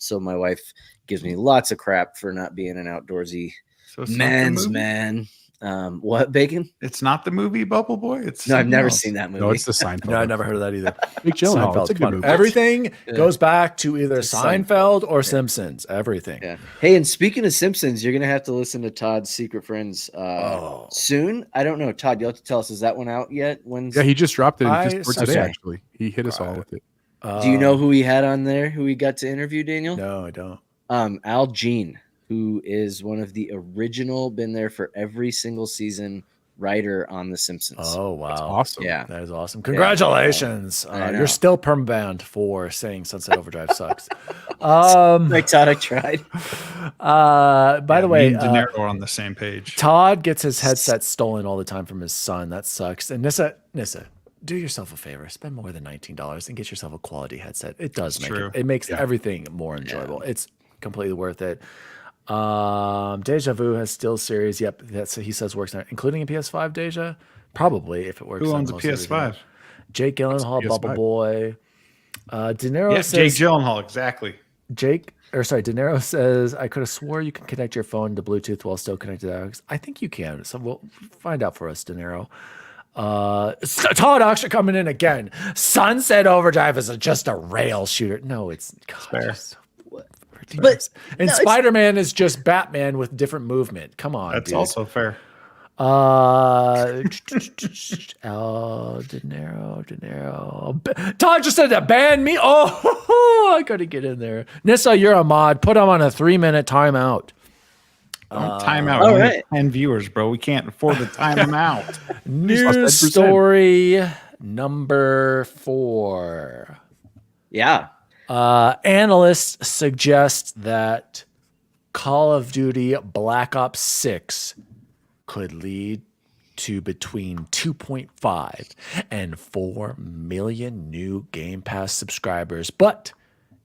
So my wife gives me lots of crap for not being an outdoorsy man's man. What, Bacon? It's not the movie Bubble Boy. No, I've never seen that movie. No, it's the Seinfeld. No, I never heard of that either. Big Gyllenhaal. It's a good fun. movie. Everything goes back to either It's Seinfeld or Simpsons. Everything. Yeah. Hey, and speaking of Simpsons, you're gonna have to listen to Todd's Secret Friends soon. I don't know, Todd. You'll have to tell us. Is that one out yet? When's? Yeah, he just dropped it I just for today. okay. Actually, he hit us all with it. Do you know who he had on there? Who he got to interview, Daniel? No, I don't. Al Jean, who is one of the original, been there for every single season, writer on The Simpsons. Oh wow, That's awesome. Yeah. that is awesome. Congratulations. I know. You're still perma-banned for saying Sunset Overdrive sucks. I thought I tried. By the way, me and De Niro are on the same page. Todd gets his headset stolen all the time from his son. That sucks. And Nissa, do yourself a favor. Spend more than $19 and get yourself a quality headset. It does make true. it makes everything more enjoyable. It's completely worth it. Deja Vu has still series. Yep, that's he says works on it, including a PS5. Deja, probably if it works. Who on owns a most everything. PS5? Jake Gyllenhaal, PS5. Bubble Boy. De Niro Yes, says Jake Gyllenhaal, exactly. De Niro says, I could have swore you can connect your phone to Bluetooth while still connected to Alex. I think you can. So we'll find out for us, De Niro. Todd Oxford coming in again. Sunset Overdrive is just a rail shooter. No, it's Fair. But and Spider-Man is just Batman with different movement. Come on, That's dude. also fair. De Niro. Todd just said to ban me. Oh, I gotta get in there. Nissa, you're a mod. Put him on a 3-minute timeout. Don't time out. all We have right. 10 viewers, bro. We can't afford to time them out. News story number 4. Yeah. Analysts suggest that Call of Duty Black Ops 6 could lead to between 2.5 and 4 million new Game Pass subscribers, but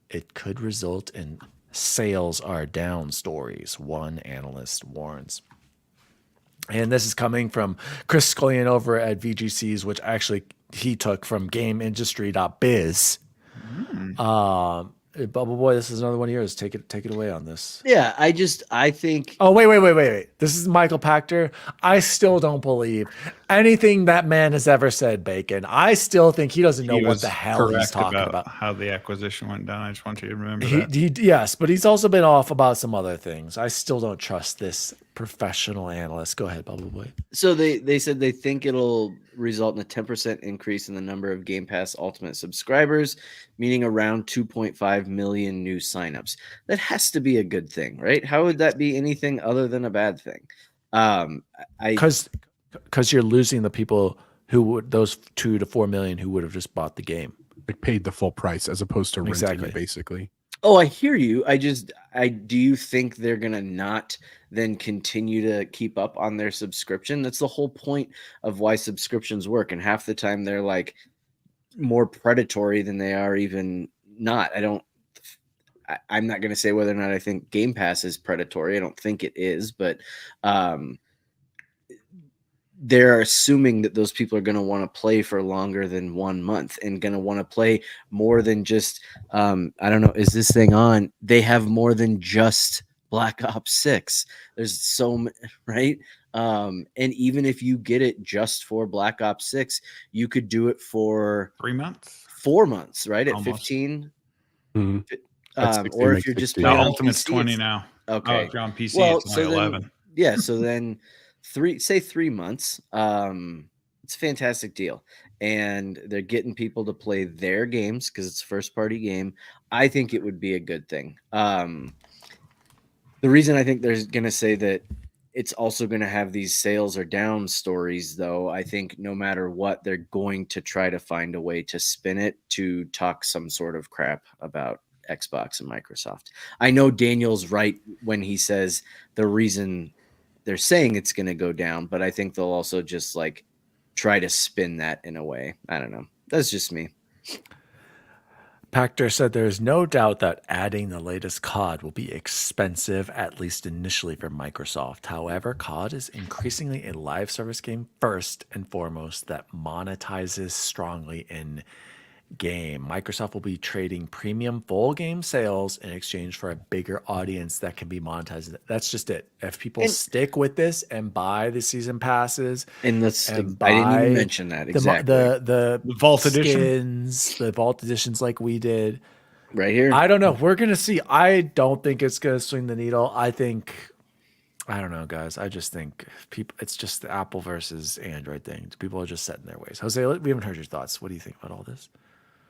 it could result in sales are down stories, one analyst warns. And this is coming from Chris Scullion over at VGCs, which actually he took from GameIndustry.biz. Bubble Boy, this is another one of yours. Take it away on this. Yeah. I think. Oh, wait. This is Michael Pachter. I still don't believe anything that man has ever said, Bacon. I still think he doesn't know He what was the hell he's correct talking about. how the acquisition went down. I just want you to remember that. Yes, but he's also been off about some other things. I still don't trust this professional analyst. Go ahead, Bubble Boy. So they said they think it'll result in a 10% increase in the number of Game Pass Ultimate subscribers, meaning around 2.5 million new signups. That has to be a good thing, right? How would that be anything other than a bad thing? Because you're losing the people who would, those 2 to 4 million who would have just bought the game. Like paid the full price as opposed to renting Exactly. it, basically. Oh, I hear you. Do you think they're going to not then continue to keep up on their subscription? That's the whole point of why subscriptions work. And half the time they're like more predatory than they are even not. I'm not going to say whether or not I think Game Pass is predatory. I don't think it is, but they're assuming that those people are going to want to play for longer than 1 month and going to want to play more than just, I don't know, is this thing on? They have more than just Black Ops 6. There's so many, right? And even if you get it just for Black Ops 6, you could do it for 3 months? 4 months, right? At Almost. 15. Mhm. That's 60, Or if makes you're just 60. playing on Ultimate's PC, 20 it's- now. Okay. Oh, if you're on PC, Well, it's only 11. Yeah, so then 3 months. It's a fantastic deal. And they're getting people to play their games because it's a first party game. I think it would be a good thing. The reason I think they're gonna say that it's also going to have these sales or down stories, though, I think no matter what, they're going to try to find a way to spin it to talk some sort of crap about Xbox and Microsoft. I know Daniel's right when he says the reason they're saying it's going to go down, but I think they'll also just like try to spin that in a way. I don't know. That's just me. Pactor said there is no doubt that adding the latest COD will be expensive, at least initially for Microsoft. However, COD is increasingly a live service game first and foremost that monetizes strongly in game. Microsoft will be trading premium full game sales in exchange for a bigger audience that can be monetized. That's just it. If people stick with this and buy the season passes and I didn't even mention that exactly. The Vault Edition, skins, the Vault Editions like we did right here. I don't know. We're gonna see. I don't think it's gonna swing the needle. I don't know, guys. I just think people. It's just the Apple versus Android thing. People are just set in their ways. Jose, we haven't heard your thoughts. What do you think about all this?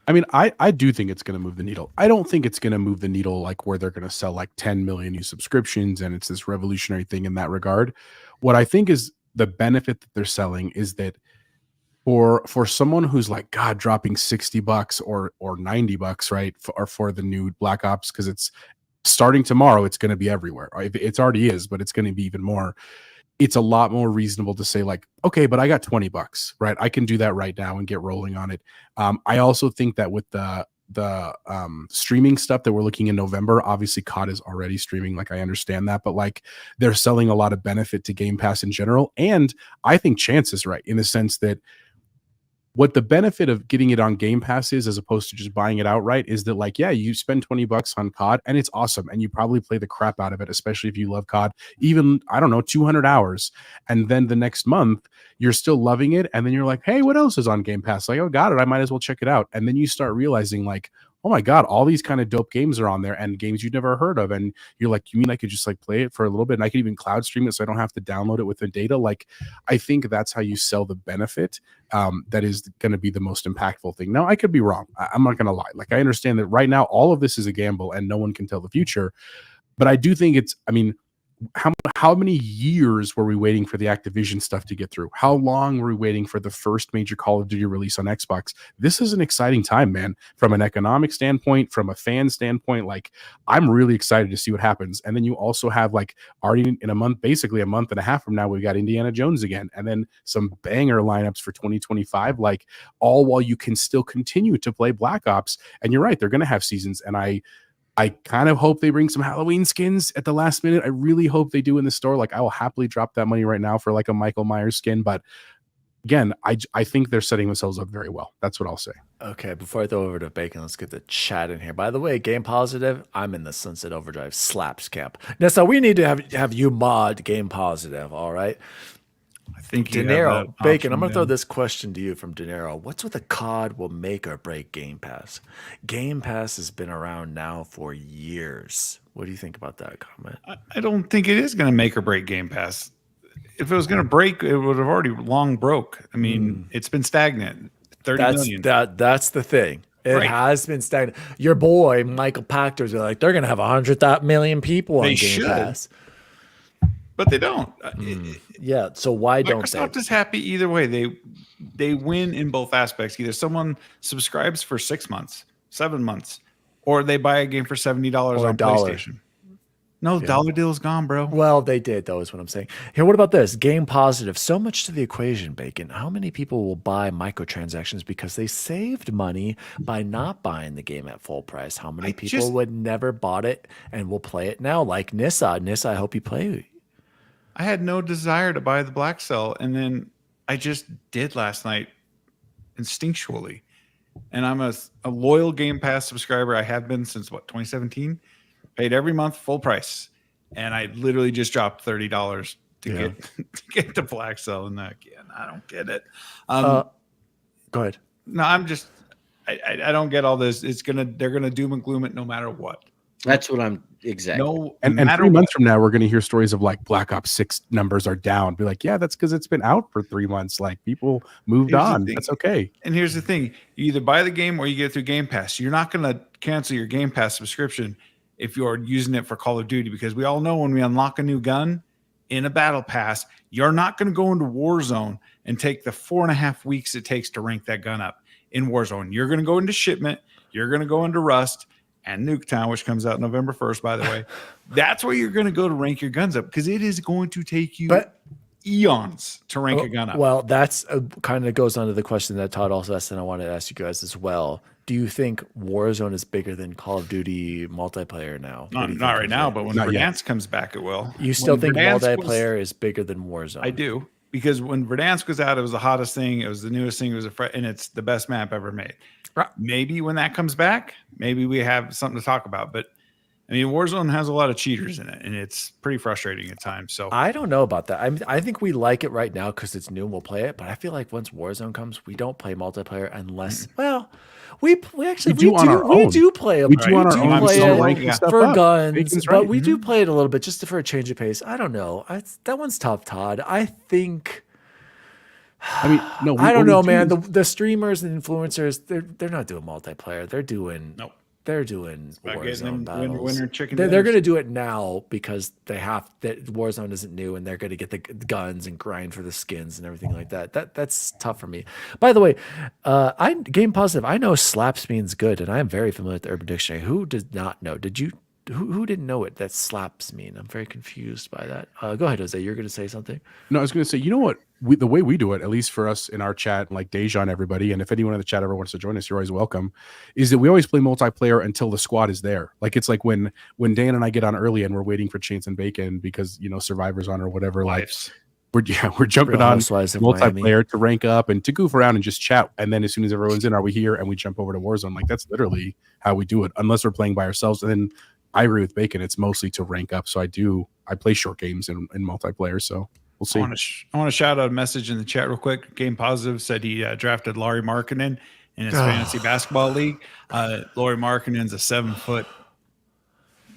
I mean, I do think it's going to move the needle. I don't think it's going to move the needle like where they're going to sell like 10 million new subscriptions and it's this revolutionary thing in that regard. What I think is the benefit that they're selling is that for someone who's like, God, dropping $60 or $90, right, for the new Black Ops, because it's starting tomorrow, it's going to be everywhere. Right? It already is, but it's going to be even more. It's a lot more reasonable to say like, okay, but I got $20, right? I can do that right now and get rolling on it. I also think that with the streaming stuff that we're looking in November, obviously COD is already streaming. Like I understand that, but like they're selling a lot of benefit to Game Pass in general. And I think Chance is right in the sense that what the benefit of getting it on Game Pass is, as opposed to just buying it outright, is that like, yeah, you spend $20 on COD and it's awesome. And you probably play the crap out of it, especially if you love COD, even, I don't know, 200 hours. And then the next month you're still loving it. And then you're like, hey, what else is on Game Pass? Like, oh, got it. I might as well check it out. And then you start realizing like, oh my God, all these kind of dope games are on there and games you've never heard of. And you're like, you mean I could just like play it for a little bit and I could even cloud stream it so I don't have to download it with the data? Like, I think that's how you sell the benefit. That is going to be the most impactful thing. Now, I could be wrong. I'm not going to lie. Like, I understand that right now, all of this is a gamble and no one can tell the future. But I do think it's, I mean, how many years were we waiting for the Activision stuff to get through? How long were we waiting for the first major Call of Duty release on Xbox? This is an exciting time, man, from an economic standpoint, from a fan standpoint. Like, I'm really excited to see what happens. And then you also have like already in a month, basically a month and a half from now, we've got Indiana Jones again, and then some banger lineups for 2025, like all while you can still continue to play Black Ops. And you're right, they're going to have seasons. And I kind of hope they bring some Halloween skins at the last minute. I really hope they do in the store. Like, I will happily drop that money right now for like a Michael Myers skin. But again, I think they're setting themselves up very well. That's what I'll say. Okay, before I throw over to Bacon, let's get the chat in here. By the way, Game Positive, I'm in the Sunset Overdrive slaps camp. Now, so we need to have you mod Game Positive, all right? I think Dinero, Bacon, I'm going to throw this question to you from Dinero. What's with the COD will make or break Game Pass? Game Pass has been around now for years. What do you think about that comment? I don't think it is going to make or break Game Pass. If it was going to break, it would have already long broke. I mean, it's been stagnant. 30 million. That's the thing. It has been stagnant. Your boy, Michael Pactor's like, they're going to have 100 million people on Game Pass. But they don't. Yeah. So why don't they? Microsoft is happy either way. They win in both aspects. Either someone subscribes for 6 months, 7 months, or they buy a game for $70 on PlayStation. No, the dollar deal is gone, bro. Well, they did, though, is what I'm saying. Here, what about this? Game Positive. So much to the equation, Bacon. How many people will buy microtransactions because they saved money by not buying the game at full price? How many people would never bought it and will play it now? Like Nissa. Nissa, I hope you play. I had no desire to buy the Black Cell, and then I just did last night instinctually. And I'm a loyal Game Pass subscriber. I have been since, 2017? Paid every month full price. And I literally just dropped $30 to get the Black Cell in that again. I don't get it. Go ahead. No, I'm just... I don't get all this. They're gonna doom and gloom it no matter what. That's what I'm exactly. No, And matter 3 what- months from now, we're going to hear stories of like Black Ops 6 numbers are down. Be like, yeah, that's because it's been out for 3 months. Like people moved Here's the on. thing. That's okay. And here's the thing: you either buy the game or you get it through Game Pass. You're not going to cancel your Game Pass subscription if you're using it for Call of Duty, because we all know when we unlock a new gun in a battle pass, you're not going to go into Warzone and take the 4.5 weeks it takes to rank that gun up in Warzone. You're going to go into shipment. You're going to go into Rust and Nuketown, which comes out November 1st, by the way. That's where you're going to go to rank your guns up, because it is going to take you eons to rank a gun up. Well, that's kind of goes on to the question that Todd also asked, and I wanted to ask you guys as well. Do you think Warzone is bigger than Call of Duty multiplayer now? Not right now, but when Verdansk comes back, it will. You still think Verdansk multiplayer is bigger than Warzone? I do, because when Verdansk was out, it was the hottest thing. It was the newest thing. It was and it's the best map ever made. Right. Maybe when that comes back, maybe we have something to talk about. But I mean, Warzone has a lot of cheaters in it, and it's pretty frustrating at times. So I don't know about that. I think we like it right now because it's new and we'll play it. But I feel like once Warzone comes, we don't play multiplayer unless, well, we actually do on our own. do play it. We do on our do own. play So it ranking stuff for up. guns, Bacon's but right. we do play it a little bit just for a change of pace. I don't know. That one's tough, Todd. I think. I mean, no, I don't know, man. The streamers and influencers, they're not doing multiplayer. They're doing Nope. They're doing about getting them Warzone battles. winner chicken They're dinners. going to do it now because they have that Warzone isn't new, and they're going to get the guns and grind for the skins and everything like that. That's tough for me. By the way, I'm game positive. I know slaps means good, and I am very familiar with the Urban Dictionary. Who did not know? Did you? Who didn't know it? That slaps mean. I'm very confused by that. Go ahead, Jose. You're going to say something. No, I was going to say, you know what? The way we do it, at least for us in our chat, like Deja and everybody, and if anyone in the chat ever wants to join us, you're always welcome, is that we always play multiplayer until the squad is there. Like it's like when Dan and I get on early and we're waiting for Chains and Bacon because, you know, Survivor's on or whatever. Wives. We're jumping Real on Housewives of Miami. multiplayer to rank up and to goof around and just chat. And then as soon as everyone's in, are we here? And we jump over to Warzone. Like that's literally how we do it, unless we're playing by ourselves. And then I agree with Bacon. It's mostly to rank up. So I play short games in multiplayer. So we'll see. I want to shout out a message in the chat real quick. Game Positive said he drafted Laurie Markkinen in his fantasy basketball league. Laurie Markkinen's a 7-foot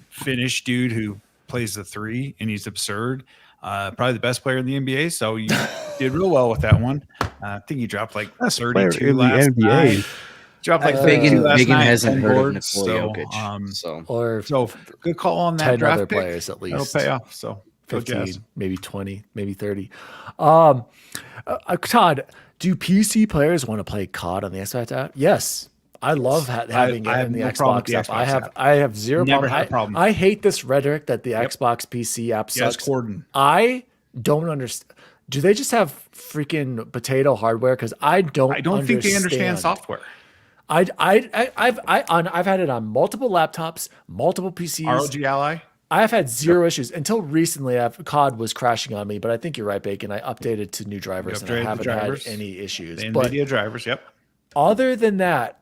Finnish dude who plays the three, and he's absurd. Probably the best player in the NBA. So you did real well with that one. I think he dropped like Best player 32 in the last NBA. night. Dropped like 32 Bacon, last Bacon night. hasn't 10 heard boards, of Nikola Jokic. Or so good call on that 10 draft other pick. players at least. That'll pay off. So go 15, Jazz. maybe 20, maybe 30. Todd, do PC players want to play COD on the Xbox app? Yes. I love having I it have in the no problem with Xbox the app. Xbox app. I have zero Never problem. had a problem. I hate this rhetoric that the Xbox PC app Yes, sucks. Corden. I don't understand. Do they just have freaking potato hardware? Because I don't think they understand software. I've had it on multiple laptops, multiple PCs. ROG Ally. I've had zero issues until recently. COD was crashing on me, but I think you're right, Bacon. I updated to new drivers and I upgraded the haven't drivers. had any issues. The But NVIDIA drivers. Yep. other than that,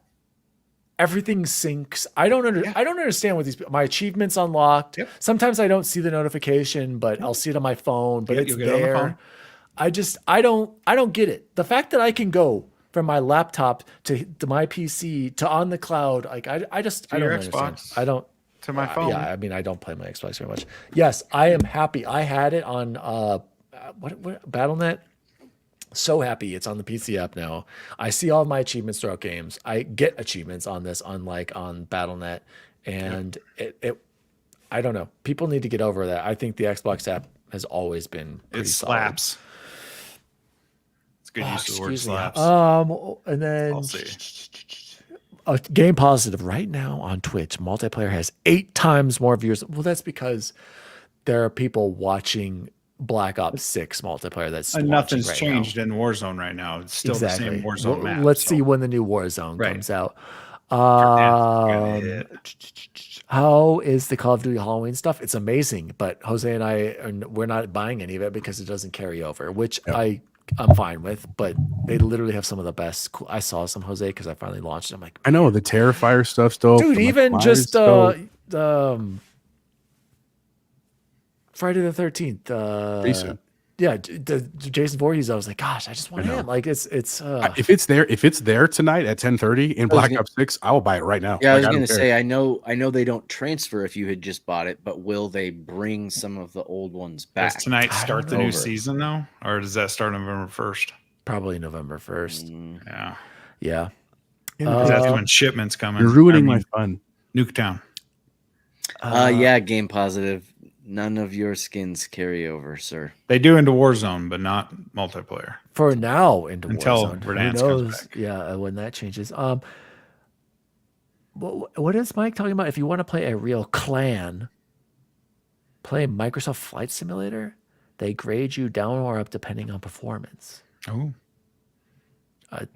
everything syncs. I don't understand what my achievements unlocked. Yep. Sometimes I don't see the notification, but I'll see it on my phone. But Yeah, it's you'll get it on the there. phone. I don't get it. The fact that I can go from my laptop to my PC to on the cloud, like I don't your understand. Xbox. I don't. To my phone. Yeah, I mean, I don't play my Xbox very much. Yes, I am happy. I had it on what BattleNet. So happy it's on the PC app now. I see all of my achievements throughout games. I get achievements on this, unlike on BattleNet, and it I don't know. People need to get over that. I think the Xbox app has always been pretty It solid. slaps. It's good use of the word Excuse me. slaps. And then I'll see. a game positive right now on Twitch. Multiplayer has 8 times more viewers. Well, that's because there are people watching Black Ops 6 multiplayer. That's And watching nothing's right changed now. in Warzone right now. It's still Exactly. the same Warzone map. Let's so. see when the new Warzone Right. comes out. Gonna hit. How is the Call of Duty Halloween stuff? It's amazing, but Jose and we're not buying any of it because it doesn't carry over, which I'm fine with. But they literally have some of the best. I saw some Jose because I finally launched it. I'm like, I know the Terrifier stuff's dope. dude, the even Myers just dope. Friday the 13th. Recent. the Jason Voorhees. I was like, gosh, I just want him. Like it's if it's there tonight at 10:30 in Black Ops 6, I will buy it right now. Yeah, I was don't gonna care. say I know they don't transfer if you had just bought it, but will they bring some of the old ones back? Does tonight start the new Over. season though, or does that start November 1st? probably November 1st. Yeah, Yeah. 'cause that's when shipments come in. You're ruining my fun. Nuketown. Yeah, game positive. None of your skins carry over, sir. They do into Warzone, but not multiplayer. For now into Until Warzone. Who Verdansk comes knows? back. Yeah, when that changes. What is Mike talking about? If you want to play a real clan, play Microsoft Flight Simulator. They grade you down or up depending on performance. Oh, I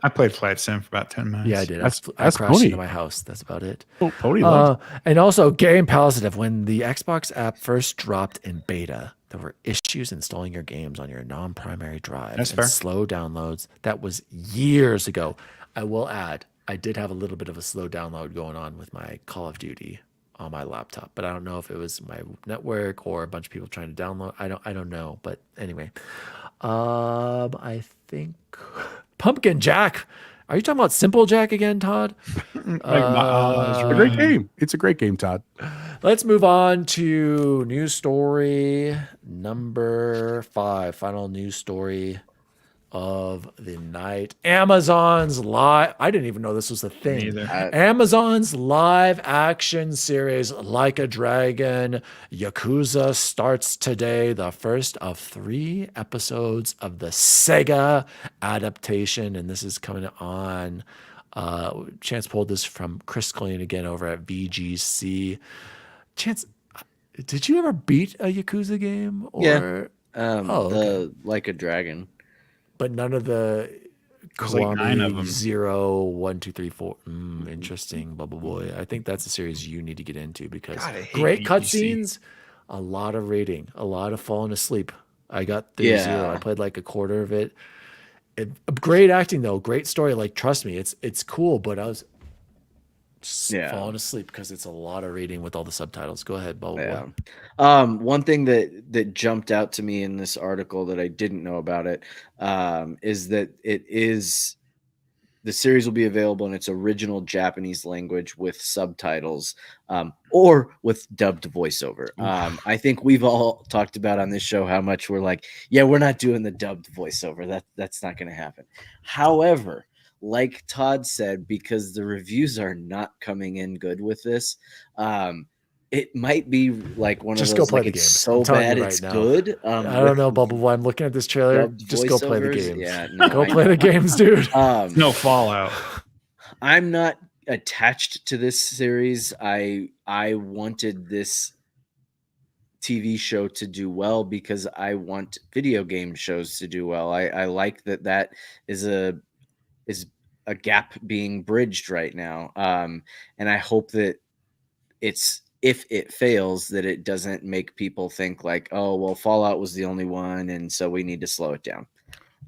I played Flight Sim for about 10 minutes. Yeah, I did. That's I crashed Pony. into my house. That's about it. Pony loves And also, game positive. When the Xbox app first dropped in beta, there were issues installing your games on your non-primary drive That's and fair. slow downloads. That was years ago. I will add, I did have a little bit of a slow download going on with my Call of Duty on my laptop, but I don't know if it was my network or a bunch of people trying to download. I don't know. But anyway, I think Pumpkin Jack. Are you talking about Simple Jack again, Todd? it's a great game. It's a great game, Todd. Let's move on to news story number 5. Final news story of the night. Amazon's live. I didn't even know this was a thing. Neither. Amazon's live action series Like a Dragon Yakuza starts today. The first of 3 episodes of the Sega adaptation, and this is coming on. Chance pulled this from Chris Colleen again over at VGC. Chance, did you ever beat a Yakuza game? Or, Yeah. okay. Like a Dragon. But none of the There's like 9 of Kiwami them. 0, 1, 2, 3, 4. Interesting, Bubble Boy. I think that's a series you need to get into because God, I hate great BBC. cutscenes, a lot of rating, a lot of falling asleep. I got through 0. I played like a quarter of it. Great acting though, great story. Like trust me, it's cool. But I was just falling asleep because it's a lot of reading with all the subtitles. Go ahead, Bubble Boy. One thing that jumped out to me in this article that I didn't know about it is that the series will be available in its original Japanese language with subtitles or with dubbed voiceover. I think we've all talked about on this show how much we're like, yeah, we're not doing the dubbed voiceover. That's not going to happen. However, like Todd said, because the reviews are not coming in good with this, it might be like one Just of go those play like the it's game. I'm so telling you bad right it's now. good. I don't know, Bubble Boy. I'm looking at this trailer. dubbed Just go play the voiceovers. games. Yeah, no, Go I play know. the games, dude. No Fallout. I'm not attached to this series. I wanted this TV show to do well because I want video game shows to do well. I like that is a gap being bridged right now. And I hope that if it fails, that it doesn't make people think like, oh, well, Fallout was the only one, and so we need to slow it down.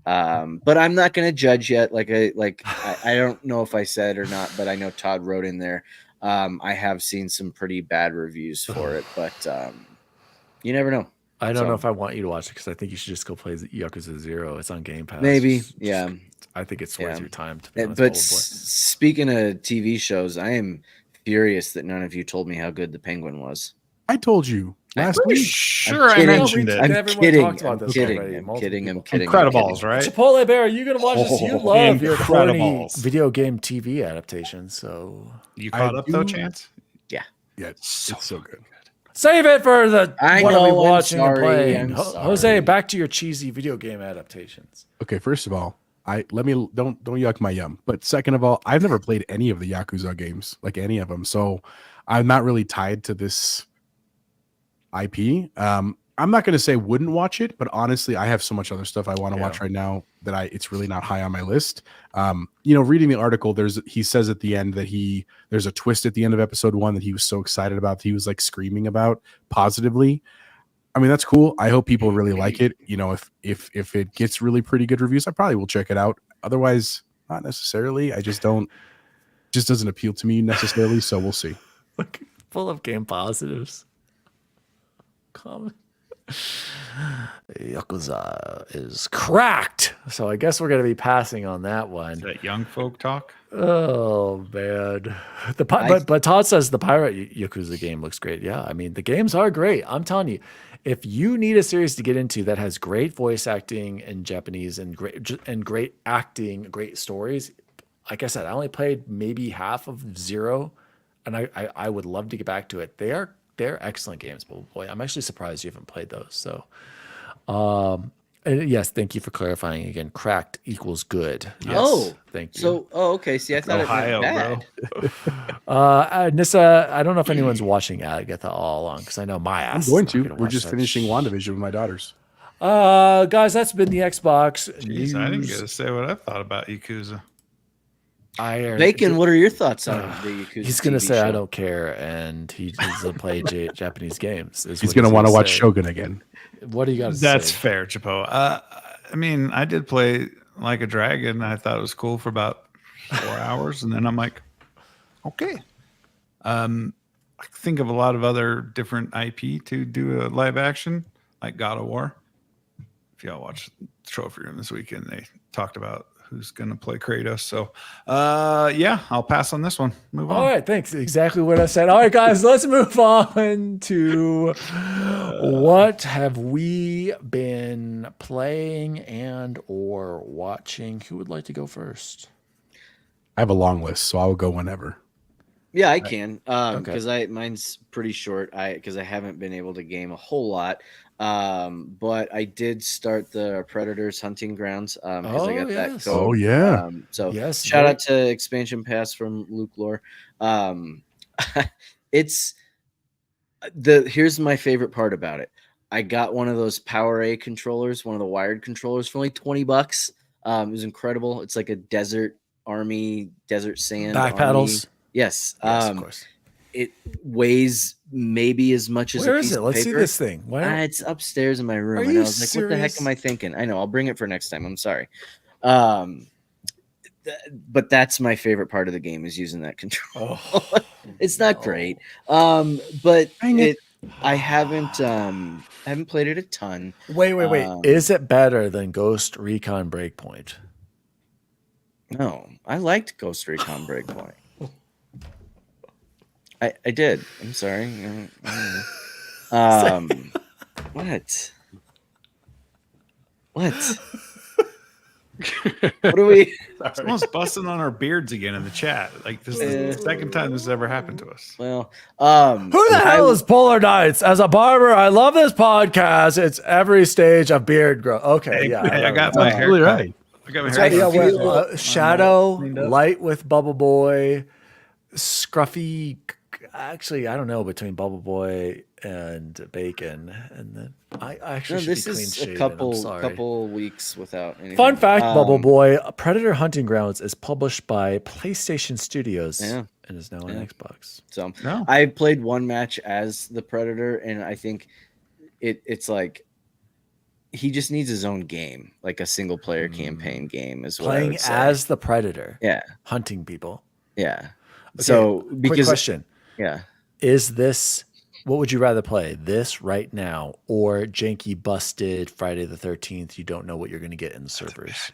But I'm not going to judge yet. I don't know if I said or not, but I know Todd wrote in there. I have seen some pretty bad reviews for it, but you never know. I don't know if I want you to watch it because I think you should just go play Yakuza 0. It's on Game Pass. Maybe, Just- yeah. I think it's worth your time. To be honest, But Bubble Boy. speaking of TV shows, I am furious that none of you told me how good The Penguin was. I told you last Pretty week. sure I kidding. mentioned it. I'm Everyone kidding. talked about I'm this kidding. already. I'm Multiple kidding. people. I'm kidding. Incredibles, right? Chipotle Bear, you gonna watch this? You love your corny Incredibles. video game TV adaptation. So You caught up though, do- Chance? Yeah. Yeah, it's so good. save it for the I what are we know, I'm watching and sorry, playing. I'm Jose, sorry. back to your cheesy video game adaptations. Okay, first of all, don't yuck my yum. But second of all, I've never played any of the Yakuza games, like any of them, so I'm not really tied to this IP. I'm not going to say wouldn't watch it, but honestly, I have so much other stuff I want to watch right now that it's really not high on my list. Reading the article, he says at the end that there's a twist at the end of episode 1 that he was so excited about, that he was like screaming about positively. I mean, that's cool. I hope people really like it. If it gets really pretty good reviews, I probably will check it out. Otherwise, not necessarily. Just doesn't appeal to me necessarily. So we'll see. Full of game positives. Comment. Yakuza is cracked. So I guess we're going to be passing on that Is one. that young folk talk? Oh man, but Todd says the pirate Yakuza game looks great. Yeah, I mean the games are great. I'm telling you, if you need a series to get into that has great voice acting in Japanese and great acting, great stories, like I said, I only played maybe half of Zero, and I would love to get back to it. They're excellent games, but boy, I'm actually surprised you haven't played those. So, and yes, thank you for clarifying again. Cracked equals good. Yes, thank you. So, okay. See, I thought Ohio, it meant bro. bad. Nissa, I don't know if anyone's watching Agatha all along because I know my I'm ass. going is to. not gonna We're watch just that finishing sh- WandaVision with my daughters. Guys, that's been the Xbox Jeez, news. I didn't get to say what I thought about Yakuza. Bacon, what are your thoughts on the Yakuza? He's gonna TV say I show? don't care, and he doesn't play Japanese games. He's going to want to watch Shogun again. What do you got to That's say? fair, Chapo. I mean, I did play Like a Dragon. I thought it was cool for about 4 hours, and then I'm like, okay. I think of a lot of other different IP to do a live action, like God of War. If y'all watch Trophy Room this weekend, they talked about who's going to play Kratos. So, yeah, I'll pass on this one. Move on. All right, thanks. Exactly what I said. All right, guys, let's move on to what have we been playing and or watching. Who would like to go first? I have a long list, so I will go whenever. Yeah, I can. Because mine's pretty short. Because I haven't been able to game a whole lot. But I did start the Predators Hunting Grounds because I got that yes. code. Oh, yeah. So Yes, shout very- out to Expansion Pass from Luke Lore. It's here's my favorite part about it. I got one of those Power A controllers, one of the wired controllers for only $20. It was incredible. It's like a desert army, desert sand. Back army. paddles. Yes. Yes, of course. It weighs maybe as much as Where a is piece it? of Let's see paper. this thing. Why It's upstairs in my room. Are And you I was like, what the heck serious? am I thinking? I know. I'll bring it for next time. I'm sorry. But that's my favorite part of the game is using that control. It's not great. But I haven't played it a ton. Wait. Is it better than Ghost Recon Breakpoint? No, I liked Ghost Recon Breakpoint. I did. I'm sorry. What? What? What are we? Someone's busting on our beards again in the chat. Like this is the second time this has ever happened to us. Well, Who the hell is Polar Nights? As a barber, I love this podcast. It's every stage of beard growth. Okay, Hey, yeah. I got my hair Absolutely cut. right. I got my right. hair Yeah, cut. well, Shadow, cleaned up. light with Bubble Boy, scruffy. Actually, I don't know between Bubble Boy and Bacon, and then I actually should this be clean is shaven. a I'm sorry. couple weeks without anything. Fun fact, Bubble Boy, Predator Hunting Grounds is published by PlayStation Studios and is now on Xbox. So No. I played one match as the Predator, and I think it's like he just needs his own game, like a single player campaign game as well. Playing as the Predator, hunting people. Yeah. Okay, So quick because question. Yeah. Is this, what would you rather play, this right now or janky busted Friday the 13th? You don't know what you're going to get in the servers.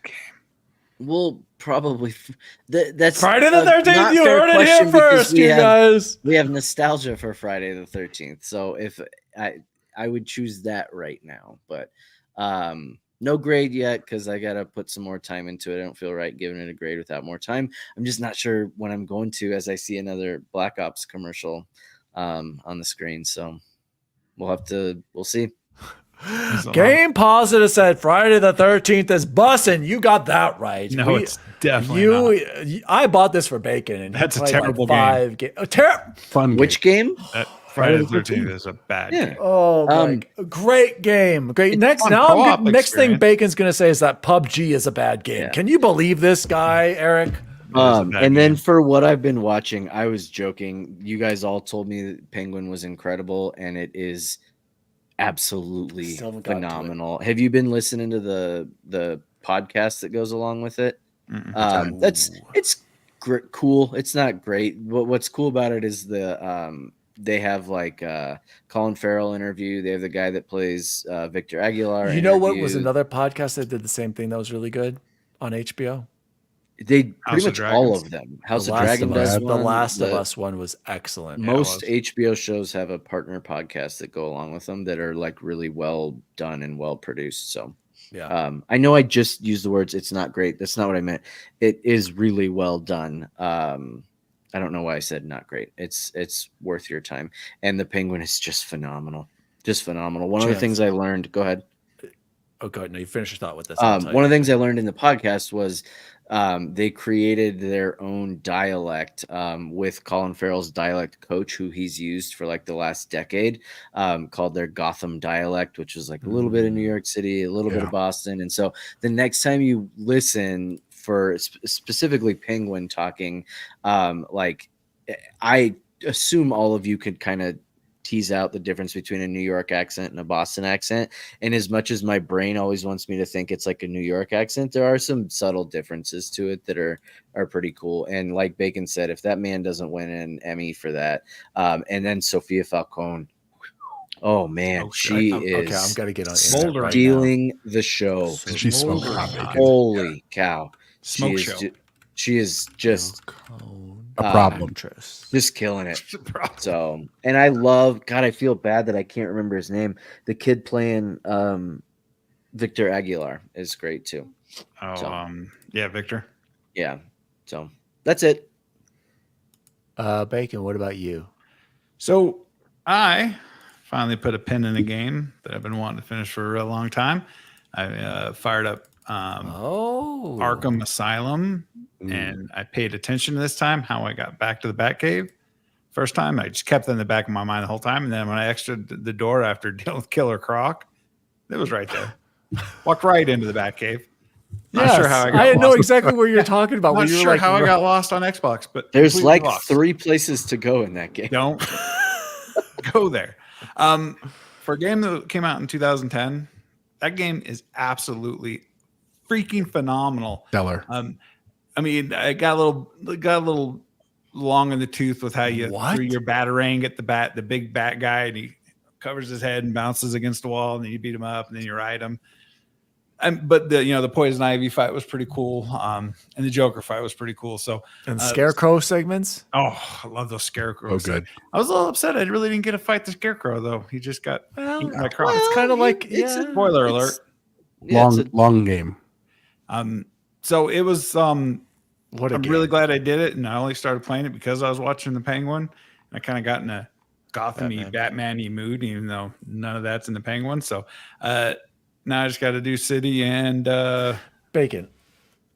We'll probably that's Friday the a 13th. not You fair heard it here question because first, you guys. We have nostalgia for Friday the 13th. So if I would choose that right now, but no grade yet because I gotta put some more time into it. I don't feel right giving it a grade without more time. I'm just not sure when I'm going to as I see another Black Ops commercial on the screen. So we'll see. Game Positive said Friday the 13th is bussin'. You got that right. No, it's definitely not. I bought this for Bacon, and That's he a played terrible like 5 games. Fun. Which game? That Friday the 13th is a bad game. Oh, great game. Great. Next, fun now co-op next thing experience. Bacon's going to say is that PUBG is a bad game. Yeah. Can you believe this guy, Eric? And then for what I've been watching, I was joking. You guys all told me that Penguin was incredible, and it is absolutely Still haven't gotten to it. phenomenal. Have you been listening to the podcast that goes along with it? It's cool. It's not great. What's cool about it is the they have like Colin Farrell interview. They have the guy that plays Victor Aguilar. You know what was interview. another podcast that did the same thing that was really good on HBO? They House pretty of much all Dragons? of them. House The of Last Dragon of Us. does The one. Last of Us one was excellent. Most Yeah, it HBO shows have a partner podcast that go along with them that are like really well done and well produced. So Yeah. I know I just used the words "it's not great." That's not what I meant. It is really well done. I don't know why I said not great. It's worth your time. And the Penguin is just phenomenal. Just phenomenal. One of the things I learned. Go ahead. Oh, go ahead. No, you finish your thought with this. One of the things I learned in the podcast was they created their own dialect with Colin Farrell's dialect coach, who he's used for like the last decade, called their Gotham dialect, which was like a little bit of New York City, a little bit of Boston. And so the next time you listen for specifically Penguin talking, like I assume all of you could kind of tease out the difference between a New York accent and a Boston accent. And as much as my brain always wants me to think it's like a New York accent, there are some subtle differences to it that are pretty cool. And like Bacon said, if that man doesn't win an Emmy for that, and then Sophia Falcone, oh man, she is okay. I'm gonna get on Smoldering right stealing the show. She's so hot, Bacon. Holy cow. Smoke show. She is just A problem. just killing it. So, and I love, God, I feel bad that I can't remember his name. The kid playing Victor Aguilar is great too. Oh, So. Yeah, Victor. Yeah. So that's it. Bacon, what about you? So I finally put a pin in a game that I've been wanting to finish for a real long time. I fired up Arkham Asylum, and I paid attention to this time how I got back to the Batcave. First time, I just kept it in the back of my mind the whole time, and then when I exited the door after dealing with Killer Croc, it was right there. Walked right into the Batcave. Not sure how I got I know lost. exactly what you're talking about. Not when you were sure like, how I got lost on Xbox, but There's completely like lost. 3 places to go in that game. Don't go there. For a game that came out in 2010, that game is absolutely freaking phenomenal. Stellar. I mean, I got a little long in the tooth with how you threw your batarang at the big bat guy, and he covers his head and bounces against the wall, and then you beat him up, and then you ride him. But the Poison Ivy fight was pretty cool, and the Joker fight was pretty cool. So and Scarecrow segments. Oh, I love those Scarecrows. Oh, good. I was a little upset. I really didn't get to fight the Scarecrow though. He just got eaten by Croc. It's kind of like Spoiler alert. Long game. So it was I'm game. really glad I did it, and I only started playing it because I was watching the Penguin. I kind of got in a Gotham-y, Batman-y mood, even though none of that's in the Penguin. So now I just got to do City and Bacon.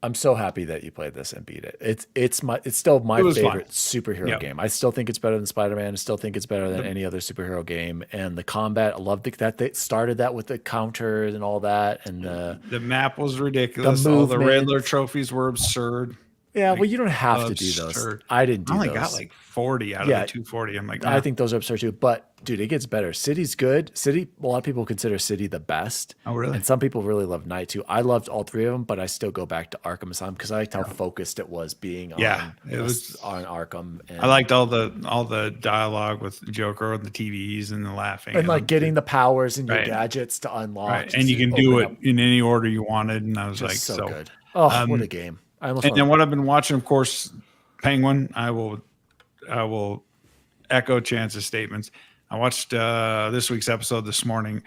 I'm so happy that you played this and beat it. It's still my favorite superhero game. I still think it's better than Spider-Man. I still think it's better than any other superhero game. And the combat, I love that they started that with the counters and all that. And the map was ridiculous. The all the Riddler trophies were absurd. Yeah, well, you don't have to do those. I didn't do those. I only got like 40 out of the 240. I'm like, I think those are absurd too. But dude, it gets better. City's good. City, a lot of people consider City the best. Oh, really? And some people really love Night too. I loved all 3 of them, but I still go back to Arkham Asylum because I liked how focused it was being on Arkham. And I liked all the dialogue with the Joker and the TVs and the laughing and like getting the powers and your gadgets to unlock. Right. And you can do it in any order you wanted. And I was like, so good. Oh, what a game. And then what I've been watching, of course, Penguin. I will echo Chance's statements. I watched this week's episode this morning,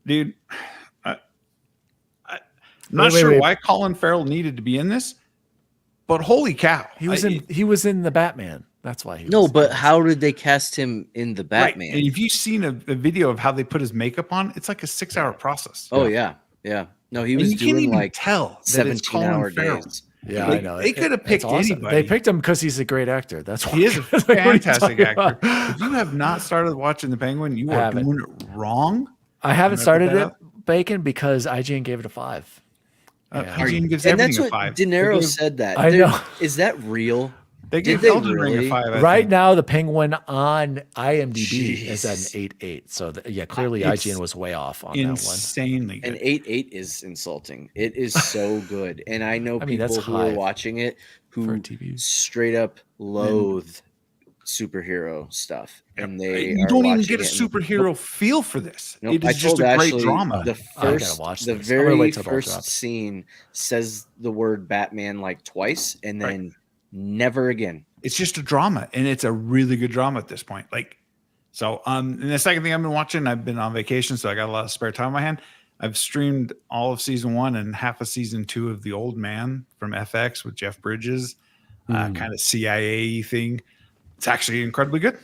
dude. I'm not sure why Colin Farrell needed to be in this, but holy cow, he was in the Batman. That's why he was. No, but how did they cast him in the Batman? Right. And if you've seen a video of how they put his makeup on, it's like a 6-hour process. Oh yeah. No, he was doing like tell 17-hour days. Yeah, I know. They could have picked anybody. They picked him because he's a great actor. That's why. He is a fantastic actor. If you have not started watching The Penguin, you are doing it wrong. I haven't started it, Bacon, because IGN gave it a 5. IGN gives and everything that's a what 5. Dinero said that. I know. Is that real? They gave Elden Ring a 5. Right now, The Penguin on IMDb is at an 8.8. So clearly IGN was way off on insanely that one. Good. An 8.8 is insulting. It is so good, and I know people who are watching it who straight up loathe superhero stuff, and they you are don't even watching get a it and- superhero feel for this. Nope, It I is just told a great Ashley drama. The I gotta first, watch the this. I'm gonna very wait till it all first drops. scene says the word Batman like twice, and then never again. It's just a drama, and it's a really good drama at this point. And the second thing I've been watching, I've been on vacation, so I got a lot of spare time on my hand. I've streamed all of season 1 and half of season 2 of The Old Man from FX with Jeff Bridges, kind of CIA thing. It's actually incredibly good.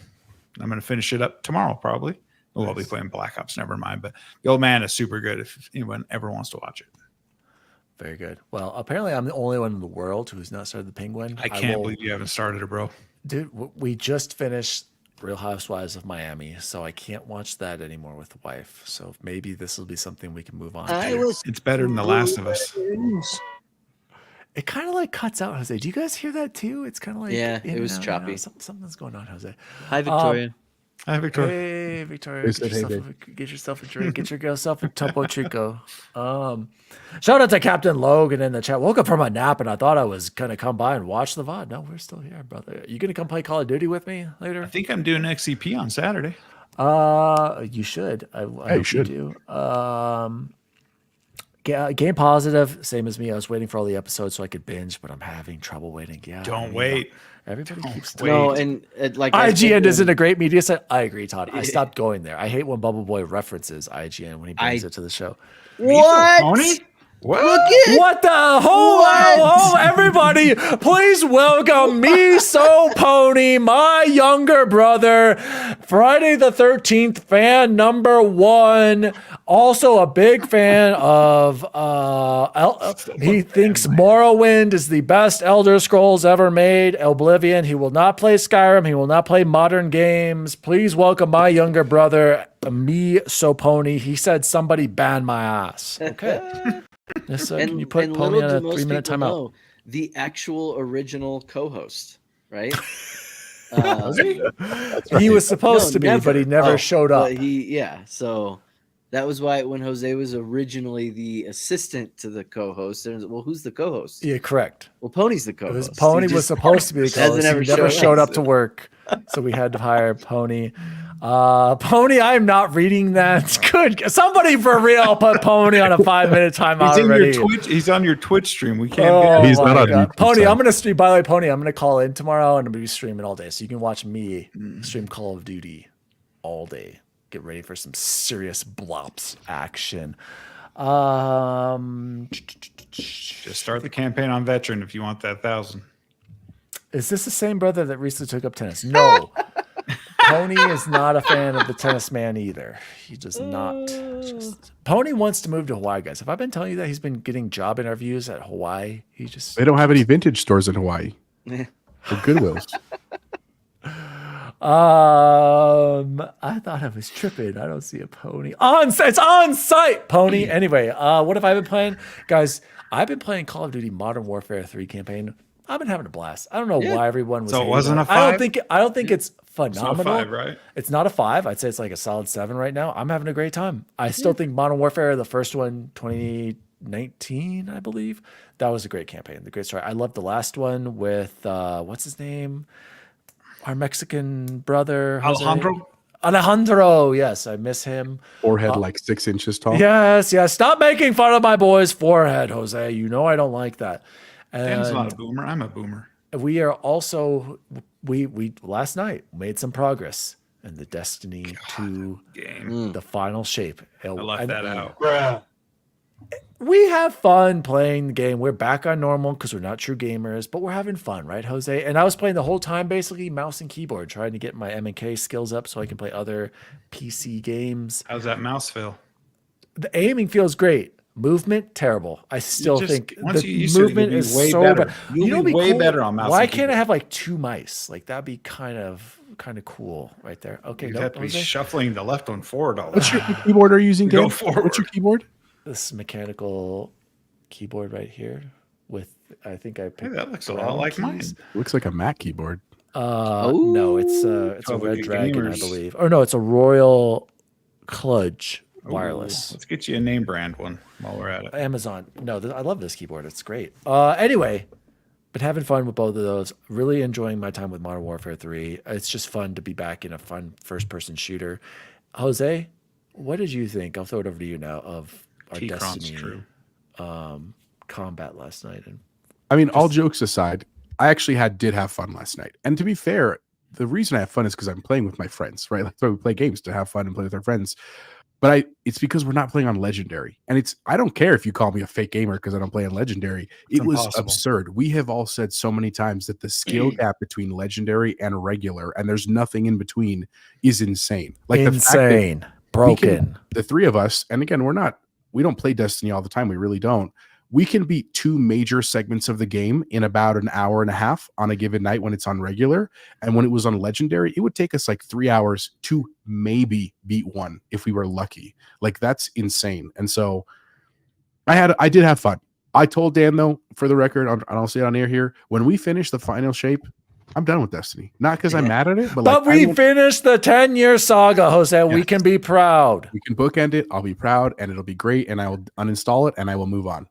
I'm going to finish it up tomorrow, probably. Well, I'll be playing Black Ops, never mind. But The Old Man is super good if anyone ever wants to watch it. Very good. Well, apparently I'm the only one in the world who's not started the Penguin. I can't believe you haven't started it, bro. Dude, we just finished Real Housewives of Miami, so I can't watch that anymore with the wife. So maybe this will be something we can move on to. It's better than The Last of Us. It kind of like cuts out, Jose. Do you guys hear that too? It's kind of like Yeah, in it was and out, choppy. you know, something's going on, Jose. Hi, Victoria. Hi, Victoria. Hey, Victoria, They get said, "Hey, yourself a drink. Get yourself a Topo Chico. Shout out to Captain Logan in the chat. Woke up from a nap and I thought I was gonna come by and watch the VOD. No, we're still here, brother. You gonna come play Call of Duty with me I later? think I'm doing XCP on Saturday. You should. I hope you should. do. Game Positive, same as me. I was waiting for all the episodes so I could binge, but I'm having trouble waiting. Yeah. Don't wait. Everybody keeps wait. No, and like I said, IGN isn't a great media site. I agree, Todd. I stopped going there. I hate when Bubble Boy references IGN when he brings it to the show. What? Pony? What? What the ho, everybody, please welcome me, So Pony, my younger brother, Friday the 13th fan number 1. Also a big fan of he thinks Morrowind is the best Elder Scrolls ever made. Oblivion. He will not play Skyrim. He will not play modern games. Please welcome my younger brother, me, So Pony. He said somebody ban my ass. Okay. Yes, can you put Pony on a 3-minute timeout? Know, the actual original co-host, right? He was supposed to be, but he never showed up. So that was why when Jose was originally the assistant to the co-host, there was, well, who's the co-host? Yeah, correct. Well, Pony's the co-host. Pony was supposed to be the co-host. He never showed up to work, so we had to hire Pony. Pony, I'm not reading that. Good. Somebody for real put Pony on a 5-minute timeout already. He's on your Twitch stream. We can't get He's not on YouTube, Pony, so. I'm going to stream. By the way, Pony, I'm going to call in tomorrow and I'm going to be streaming all day. So you can watch me stream Call of Duty all day. Get ready for some serious BLOPS action. Just start the campaign on veteran if you want that 1,000. Is this the same brother that recently took up tennis? No. Pony is not a fan of the tennis man either. He does not. Pony wants to move to Hawaii, guys. Have I been telling you that he's been getting job interviews at Hawaii? They don't have any vintage stores in Hawaii. Or Goodwills. I thought I was tripping. I don't see a Pony. It's on site, Pony. Anyway, what have I been playing? Guys, I've been playing Call of Duty Modern Warfare 3 campaign. I've been having a blast. I don't know why everyone was. So it hating wasn't on a 5? I don't think it's phenomenal. It's not a 5, right? It's not a 5. I'd say it's like a solid 7 right now. I'm having a great time. I still think Modern Warfare, the first one, 2019, I believe, that was a great campaign. The great story. I loved the last one with what's his name? Our Mexican brother, Jose. Alejandro. Yes, I miss him. Forehead like 6 inches tall. Yes. Stop making fun of my boy's forehead, Jose. You know I don't like that. Dan's And not a boomer. I'm a boomer. we are also we last night made some progress in the Destiny 2 Game. the final shape. I left that out. We have fun playing the game. We're back on normal because we're not true gamers, but we're having fun, right, Jose? And I was playing the whole time, basically mouse and keyboard, trying to get my M&K skills up so I can play other PC games. How's that mouse feel? The aiming feels great. Movement, terrible. I still think once the you use it, movement you'll be is way so better. bad. You'll know be what'd way better on mouse Why and can't I keyboard. have like 2 mice? Like that'd be kind of cool right there. Okay, You'd nope, have to be Jose. shuffling the left one forward all the What's your time. keyboard are you using, Go Dan? forward. What's your keyboard? This mechanical keyboard right here with I think I Hey, picked that looks a lot brown like mine. keys. Looks like a Mac keyboard. No, it's a Probably Red good Dragon, I gamers. believe. Or no, it's a Royal Kludge wireless. Let's get you a name brand one while we're at it. Amazon. No, I love this keyboard. It's great. Anyway, been having fun with both of those. Really enjoying my time with Modern Warfare 3. It's just fun to be back in a fun first-person shooter. Jose, what did you think? I'll throw it over to you now of our Destiny combat last night. And I mean, all jokes aside, I actually did have fun last night. And to be fair, the reason I have fun is because I'm playing with my friends, right? That's why we play games, to have fun and play with our friends. But it's because we're not playing on Legendary. And I don't care if you call me a fake gamer because I don't play on Legendary. It was absurd. We have all said so many times that the skill gap between Legendary and regular, and there's nothing in between, is insane. Like insane. Broken. The three of us, and again, we don't play Destiny all the time. We really don't. We can beat 2 major segments of the game in about an hour and a half on a given night when it's on regular. And when it was on Legendary, it would take us like 3 hours to maybe beat 1 if we were lucky. Like, that's insane. And so I did have fun. I told Dan, though, for the record, and I'll say it on air here, when we finish the final shape, I'm done with Destiny. Not because I'm mad at it, but we finished the 10-year saga, Jose. Yes. We can be proud. We can bookend it. I'll be proud, and it'll be great, and I will uninstall it, and I will move on.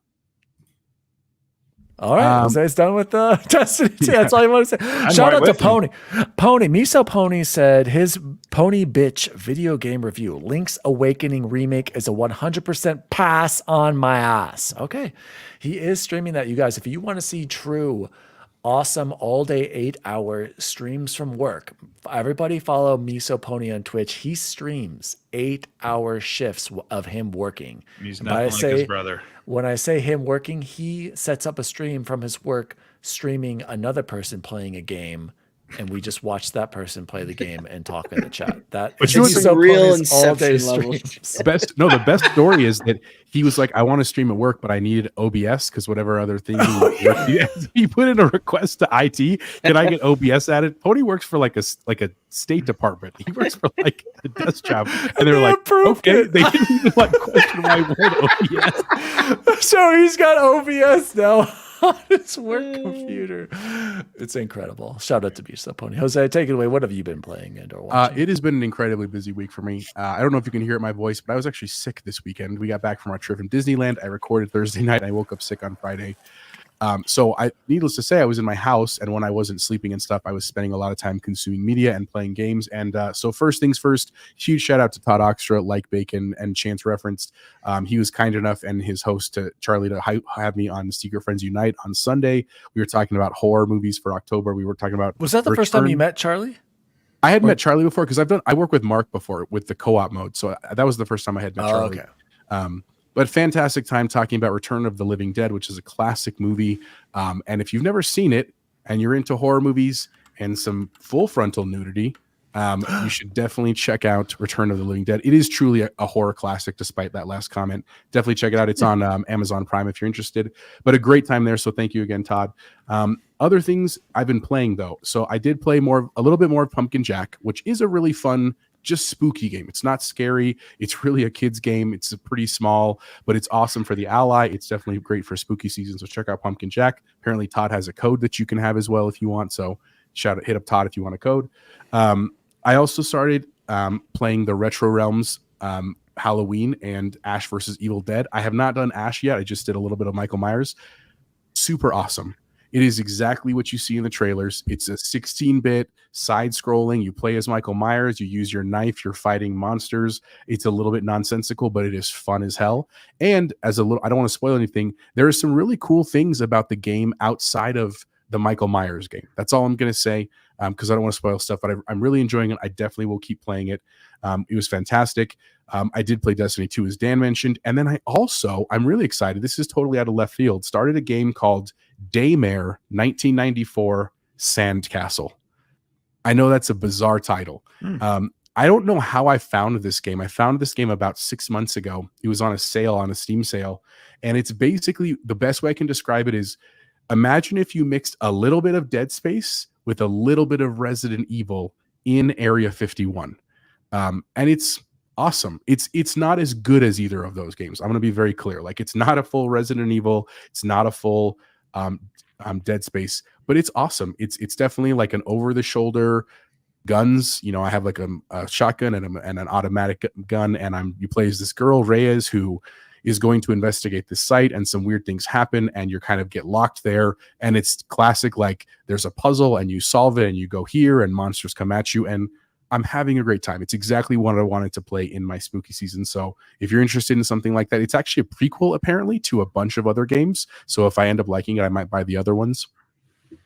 All right, Jose's done with the Destiny. Yeah. That's all you want to say. Shout out to Pony. Miso Pony said his Pony Bitch video game review, Link's Awakening Remake, is a 100% pass on my ass. Okay. He is streaming that, you guys. If you want to see true, awesome, all-day, 8-hour streams from work, everybody follow Miso Pony on Twitch. He streams 8-hour shifts of him working. He's nothing like his brother. When I say him working, he sets up a stream from his work, streaming another person playing a game, and we just watch that person play the game and talk in the chat. That is so real Inception level. The best story is that he was like, I want to stream at work, but I needed OBS because whatever other thing he put in a request to IT. Can I get OBS added? Pony works for like a State Department. He works for like a desk job, and they were like, okay. They didn't even question why I wanted OBS. So he's got OBS now on his work computer. It's incredible. Shout out to Miso Pony. Jose, take it away. What have you been playing and or watching? It has been an incredibly busy week for me. I don't know if you can hear it in my voice, but I was actually sick this weekend. We got back from our trip in Disneyland. I recorded Thursday night. And I woke up sick on Friday. So needless to say, I was in my house, and when I wasn't sleeping and stuff, I was spending a lot of time consuming media and playing games. And so first things first, huge shout out to Todd Oxtra, Like Bacon, and Chance referenced. He was kind enough, and his host, Charlie, to have me on Secret Friends Unite on Sunday. We were talking about horror movies for October. We were talking about... Was that the first time you met Charlie? I had met Charlie before because I worked with Mark before with the co-op mode. So that was the first time I had met Charlie. Okay. But fantastic time talking about Return of the Living Dead, which is a classic movie. And if you've never seen it and you're into horror movies and some full frontal nudity, you should definitely check out Return of the Living Dead. It is truly a horror classic, despite that last comment. Definitely check it out. It's on Amazon Prime if you're interested. But a great time there. So thank you again, Todd. Other things I've been playing, though. So I did play a little bit more of Pumpkin Jack, which is a really fun, just spooky game. It's not scary. It's really a kid's game. It's pretty small, but it's awesome for the Ally. It's definitely great for spooky season. So check out Pumpkin Jack. Apparently Todd has a code that you can have as well if you want. So hit up Todd if you want a code. I also started playing the Retro Realms Halloween and Ash versus Evil Dead. I have not done Ash yet. I just did a little bit of Michael Myers. Super awesome. It is exactly what you see in the trailers. It's a 16-bit side-scrolling. You play as Michael Myers. You use your knife. You're fighting monsters. It's a little bit nonsensical, but it is fun as hell. And I don't want to spoil anything, there are some really cool things about the game outside of the Michael Myers game. That's all I'm going to say because I don't want to spoil stuff, but I'm really enjoying it. I definitely will keep playing it. It was fantastic. I did play Destiny 2, as Dan mentioned. And then I'm really excited. This is totally out of left field. Started a game called Daymare 1994 Sandcastle. I know that's a bizarre title. I don't know how I found this game. I found this game about 6 months ago. It was on a Steam sale. And it's basically, the best way I can describe it is, imagine if you mixed a little bit of Dead Space with a little bit of Resident Evil in Area 51. And it's awesome. It's not as good as either of those games. I'm going to be very clear. Like, it's not a full Resident Evil. It's not a full Dead Space, but it's awesome. It's definitely like an over-the-shoulder guns. You know, I have like a shotgun and an automatic gun, and you play as this girl, Reyes, who is going to investigate this site, and some weird things happen, and you kind of get locked there. And it's classic, like there's a puzzle and you solve it and you go here and monsters come at you, and I'm having a great time. It's exactly what I wanted to play in my spooky season. So if you're interested in something like that, it's actually a prequel apparently to a bunch of other games. So if I end up liking it, I might buy the other ones.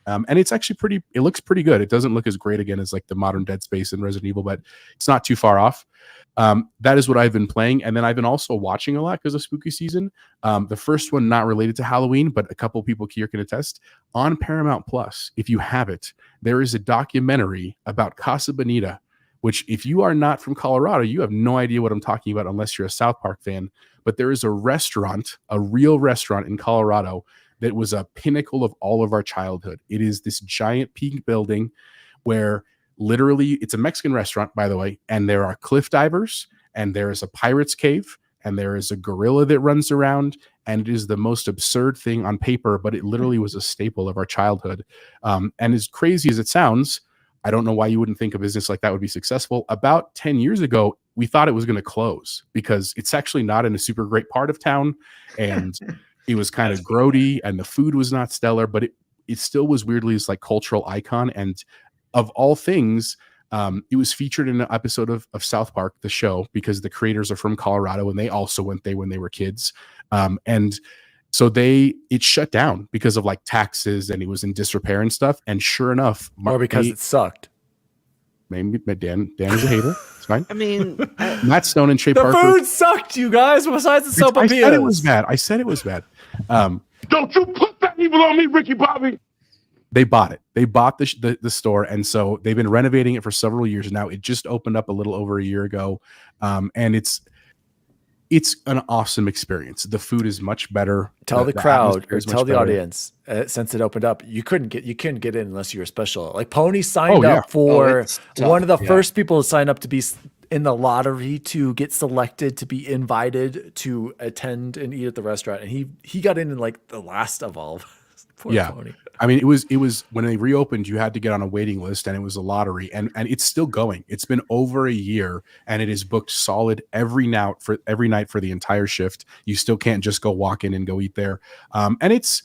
And it's actually it looks pretty good. It doesn't look as great again as like the modern Dead Space and Resident Evil, but it's not too far off. That is what I've been playing. And then I've been also watching a lot because of spooky season. The first one, not related to Halloween, but a couple people here can attest. On Paramount Plus, if you have it, there is a documentary about Casa Bonita, which if you are not from Colorado, you have no idea what I'm talking about unless you're a South Park fan. But there is a restaurant, a real restaurant in Colorado that was a pinnacle of all of our childhood. It is this giant pink building where literally it's a Mexican restaurant, by the way, and there are cliff divers, and there is a pirate's cave, and there is a gorilla that runs around, and it is the most absurd thing on paper, but it literally was a staple of our childhood. And as crazy as it sounds, I don't know why you wouldn't think a business like that would be successful. About 10 years ago, we thought it was going to close because it's actually not in a super great part of town, and it was kind of grody, and the food was not stellar, but it still was weirdly this like cultural icon. And of all things, it was featured in an episode of South Park, the show, because the creators are from Colorado and they also went there when they were kids. And so it shut down because of like taxes, and it was in disrepair and stuff. And sure enough, or because it sucked. Maybe Dan is a hater. It's fine. I mean, Matt Stone and Shay The Parker. food sucked, you guys. Besides the soap I said it was bad. Don't you put that evil on me, Ricky Bobby! They bought it. They bought the store, and so they've been renovating it for several years now. It just opened up a little over a year ago, and it's an awesome experience. The food is much better. Tell the crowd or tell the audience, since it opened up, you couldn't get in unless you were special. Like Pony signed up for one of the first people to sign up to be in the lottery to get selected to be invited to attend and eat at the restaurant, and he got in like the last of all. Poor Pony. I mean, it was when they reopened, you had to get on a waiting list, and it was a lottery, and it's still going. It's been over a year, and it is booked solid every night for the entire shift. You still can't just go walk in and go eat there. And its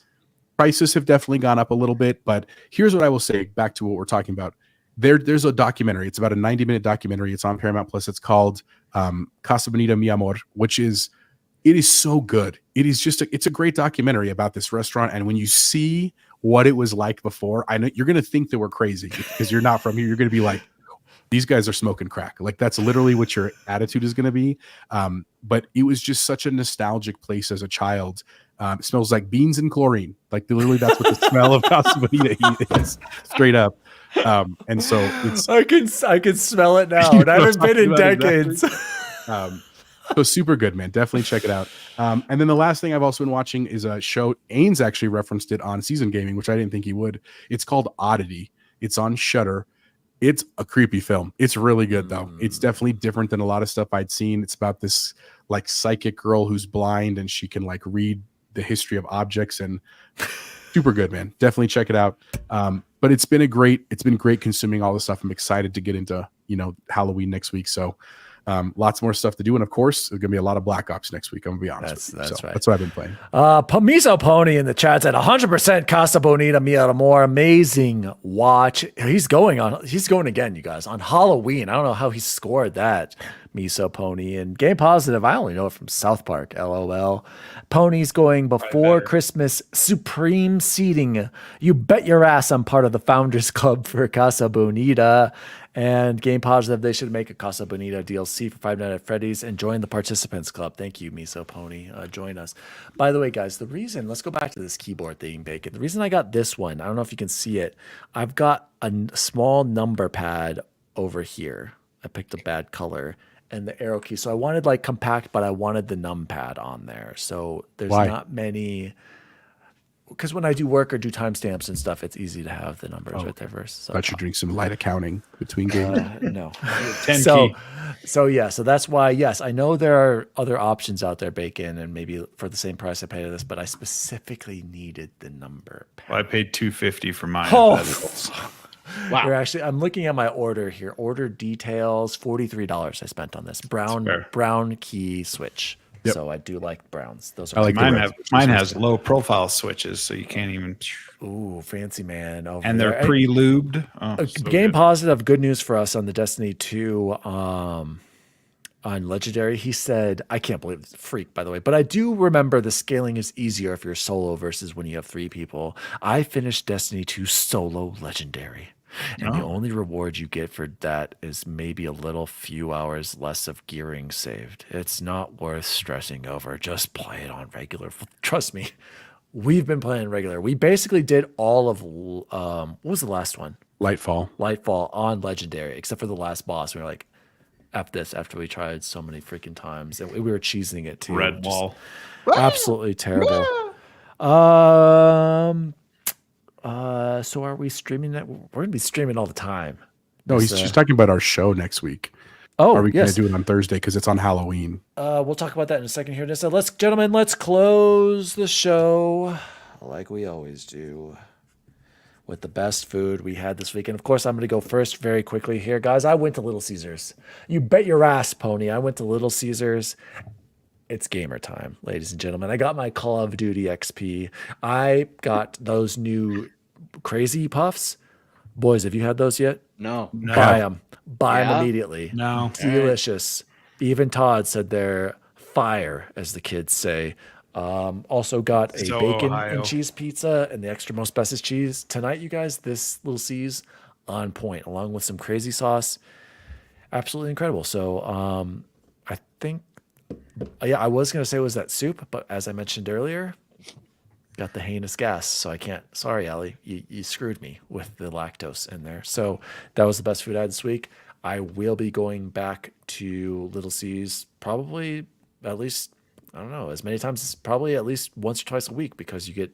prices have definitely gone up a little bit, but here's what I will say back to what we're talking about. There's a documentary. It's about a 90-minute documentary. It's on Paramount Plus. It's called Casa Bonita Mi Amor, it is so good. It is it's a great documentary about this restaurant. And when you see what it was like before, I know you're going to think that we're crazy because you're not from here. You're going to be like, these guys are smoking crack. Like that's literally what your attitude is going to be. But it was just such a nostalgic place as a child. It smells like beans and chlorine. Like literally that's what the smell of Casa Bonita is, straight up. And so it's, I can smell it now. And I haven't been in decades. Exactly. So super good, man. Definitely check it out. And then the last thing I've also been watching is a show. Ains actually referenced it on Season Gaming, which I didn't think he would. It's called Oddity. It's on Shudder. It's a creepy film. It's really good though. It's definitely different than a lot of stuff I'd seen. It's about this like psychic girl who's blind, and she can like read the history of objects, and super good, man. Definitely check it out. But it's been great consuming all this stuff. I'm excited to get into, Halloween next week. So lots more stuff to do, and of course there's gonna be a lot of Black Ops next week. I'm gonna be honest. That's right. That's what I've been playing. Miso Pony in the chat said 100% Casa Bonita Mi Amor. Amazing watch. He's going again, you guys, on Halloween. I don't know how he scored that. Miso Pony and Game Positive. I only know it from South Park. LOL. Pony's going before Christmas. Supreme seating. You bet your ass I'm part of the Founders Club for Casa Bonita. And Game Positive, they should make a Casa Bonita DLC for Five Nights at Freddy's and join the Participants Club. Thank you, Miso Pony. Join us. By the way, guys, let's go back to this keyboard thing, Bacon. The reason I got this one, I don't know if you can see it. I've got a small number pad over here. I picked a bad color. And the arrow key. So I wanted like compact, but I wanted the numpad on there. So there's not many, because when I do work or do timestamps and stuff, it's easy to have the numbers right there first. So I should drink some light accounting between games. No. 10 so key. So that's why, yes, I know there are other options out there, Bacon, and maybe for the same price I paid for this, but I specifically needed the number pad. Well, I paid $250 for mine. Wow. I'm looking at my order here. Order details, $43 I spent on this. Brown key switch. Yep. So I do like browns. Those I are like the Mine red mine switches. has low profile switches, so you can't even. ooh, fancy man over And they're there. pre-lubed. Oh, so Game good. positive, good news for us on the Destiny 2 on Legendary. He said, I can't believe it's a freak, by the way, but I do remember the scaling is easier if you're solo versus when you have 3 people. I finished Destiny 2 solo Legendary. And the only reward you get for that is maybe a little few hours less of gearing saved. It's not worth stressing over. Just play it on regular. Trust me, we've been playing regular. We basically did all of, what was the last one? Lightfall. Lightfall on Legendary, except for the last boss. We were like, F this after we tried so many freaking times. And we were cheesing it too. Red Just wall. absolutely terrible. So are we streaming that? We're going to be streaming all the time. No, she's talking about our show next week. Oh, Are we yes. going to do it on Thursday because it's on Halloween? We'll talk about that in a second here. So let's close the show like we always do with the best food we had this weekend. Of course, I'm going to go first very quickly here, guys. I went to Little Caesars. You bet your ass, Pony. I went to Little Caesars. It's gamer time, ladies and gentlemen. I got my Call of Duty XP. I got those new crazy puffs. Boys, have you had those yet? No. Buy them. Buy them Yeah? immediately. No. Delicious. Even Todd said they're fire, as the kids say. Also got a So bacon Ohio. and cheese pizza and the extra most bestest cheese. Tonight, you guys, this Little C's on point, along with some crazy sauce. Absolutely incredible. So I think, yeah, I was going to say it was that soup, but as I mentioned earlier, got the heinous gas, so I can't. Sorry, Allie, you screwed me with the lactose in there. So that was the best food I had this week. I will be going back to Little C's probably at least, I don't know, as many times as probably at least once or twice a week because you get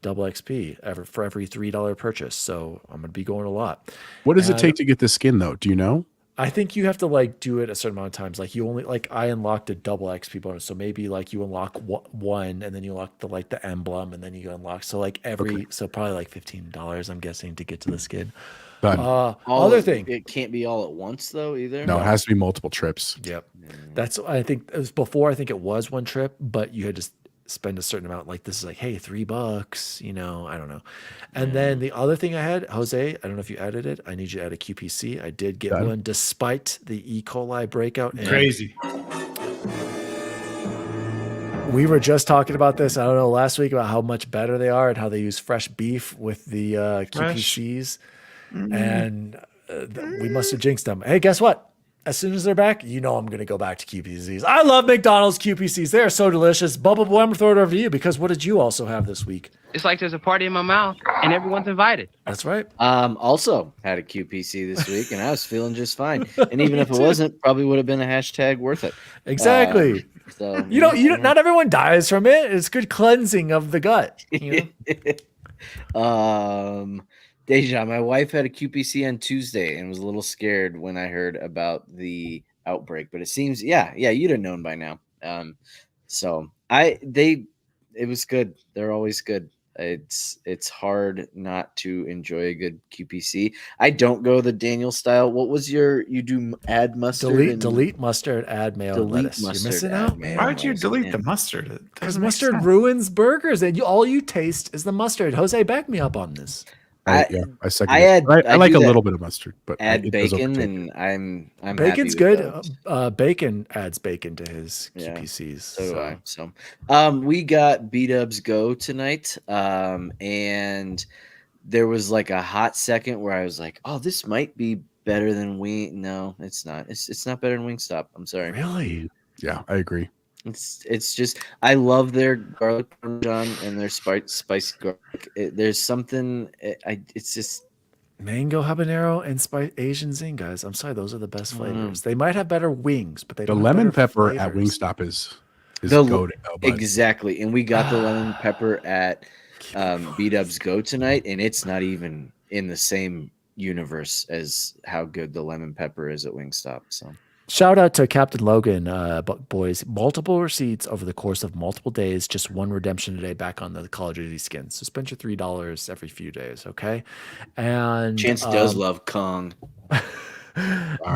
double XP for every $3 purchase. So I'm going to be going a lot. What does it take to get the skin, though? Do you know? I think you have to like do it a certain amount of times. Like you only like I unlocked a double XP bonus, so maybe like you unlock one, and then you unlock the emblem, and then you unlock so like so probably like $15. I'm guessing to get to the skin. Done. Other thing, It can't be all at once though either. No, it has to be multiple trips. Yep, that's I think it was before. I think it was one trip, but you had to spend a certain amount. Like this is like, hey, $3. You know, I don't know. And then the other thing I had, Jose, I don't know if you added it. I need you to add a QPC. I did get one despite the E. coli breakout. And Crazy. we were just talking about this, I don't know, last week about how much better they are and how they use fresh beef with the QPCs. And we must have jinxed them. Hey, guess what? As soon as they're back, you know I'm going to go back to QPCs. I love McDonald's QPCs. They are so delicious. Bubble Boy, I'm going to throw it over to you because what did you also have this week? It's like there's a party in my mouth and everyone's invited. That's right. Also had a QPC this week, and I was feeling just fine. And even if it wasn't, probably would have been a hashtag worth it. Exactly. So you don't, not everyone dies from it. It's good cleansing of the gut. You know? Deja, my wife had a QPC on Tuesday and was a little scared when I heard about the outbreak, but it seems, yeah, you'd have known by now. So it was good. They're always good. It's hard not to enjoy a good QPC. I don't go the Daniel style. What was you do add mustard? Delete mustard, add mayo, and lettuce. You're missing out, man. Why would you delete the mustard? Because mustard ruins burgers, and all you taste is the mustard. Jose, back me up on this. I second. I like do a that. little bit of mustard, but Add it does bacon, overtake it. and I'm Bacon's happy with good. those. Bacon adds bacon to his QPCs. So do I. So, we got B-Dubs Go tonight, and there was like a hot second where I was like, "Oh, this might be better than Wing." No, it's not. It's not better than Wingstop. I'm sorry. Really? Yeah, I agree. It's just I love their garlic parmesan and their spicy garlic. There's something. It's just mango habanero and Asian zing, guys. I'm sorry, those are the best flavors. They might have better wings, but they The don't have lemon better pepper at flavors. Wingstop is the goated. exactly. And we got the lemon pepper at B-Dubs Go tonight, and it's not even in the same universe as how good the lemon pepper is at Wingstop. So. Shout out to Captain Logan, boys. Multiple receipts over the course of multiple days. Just one redemption today back on the Call of Duty skins. So spend your $3 every few days, okay? And Chance does love Kong.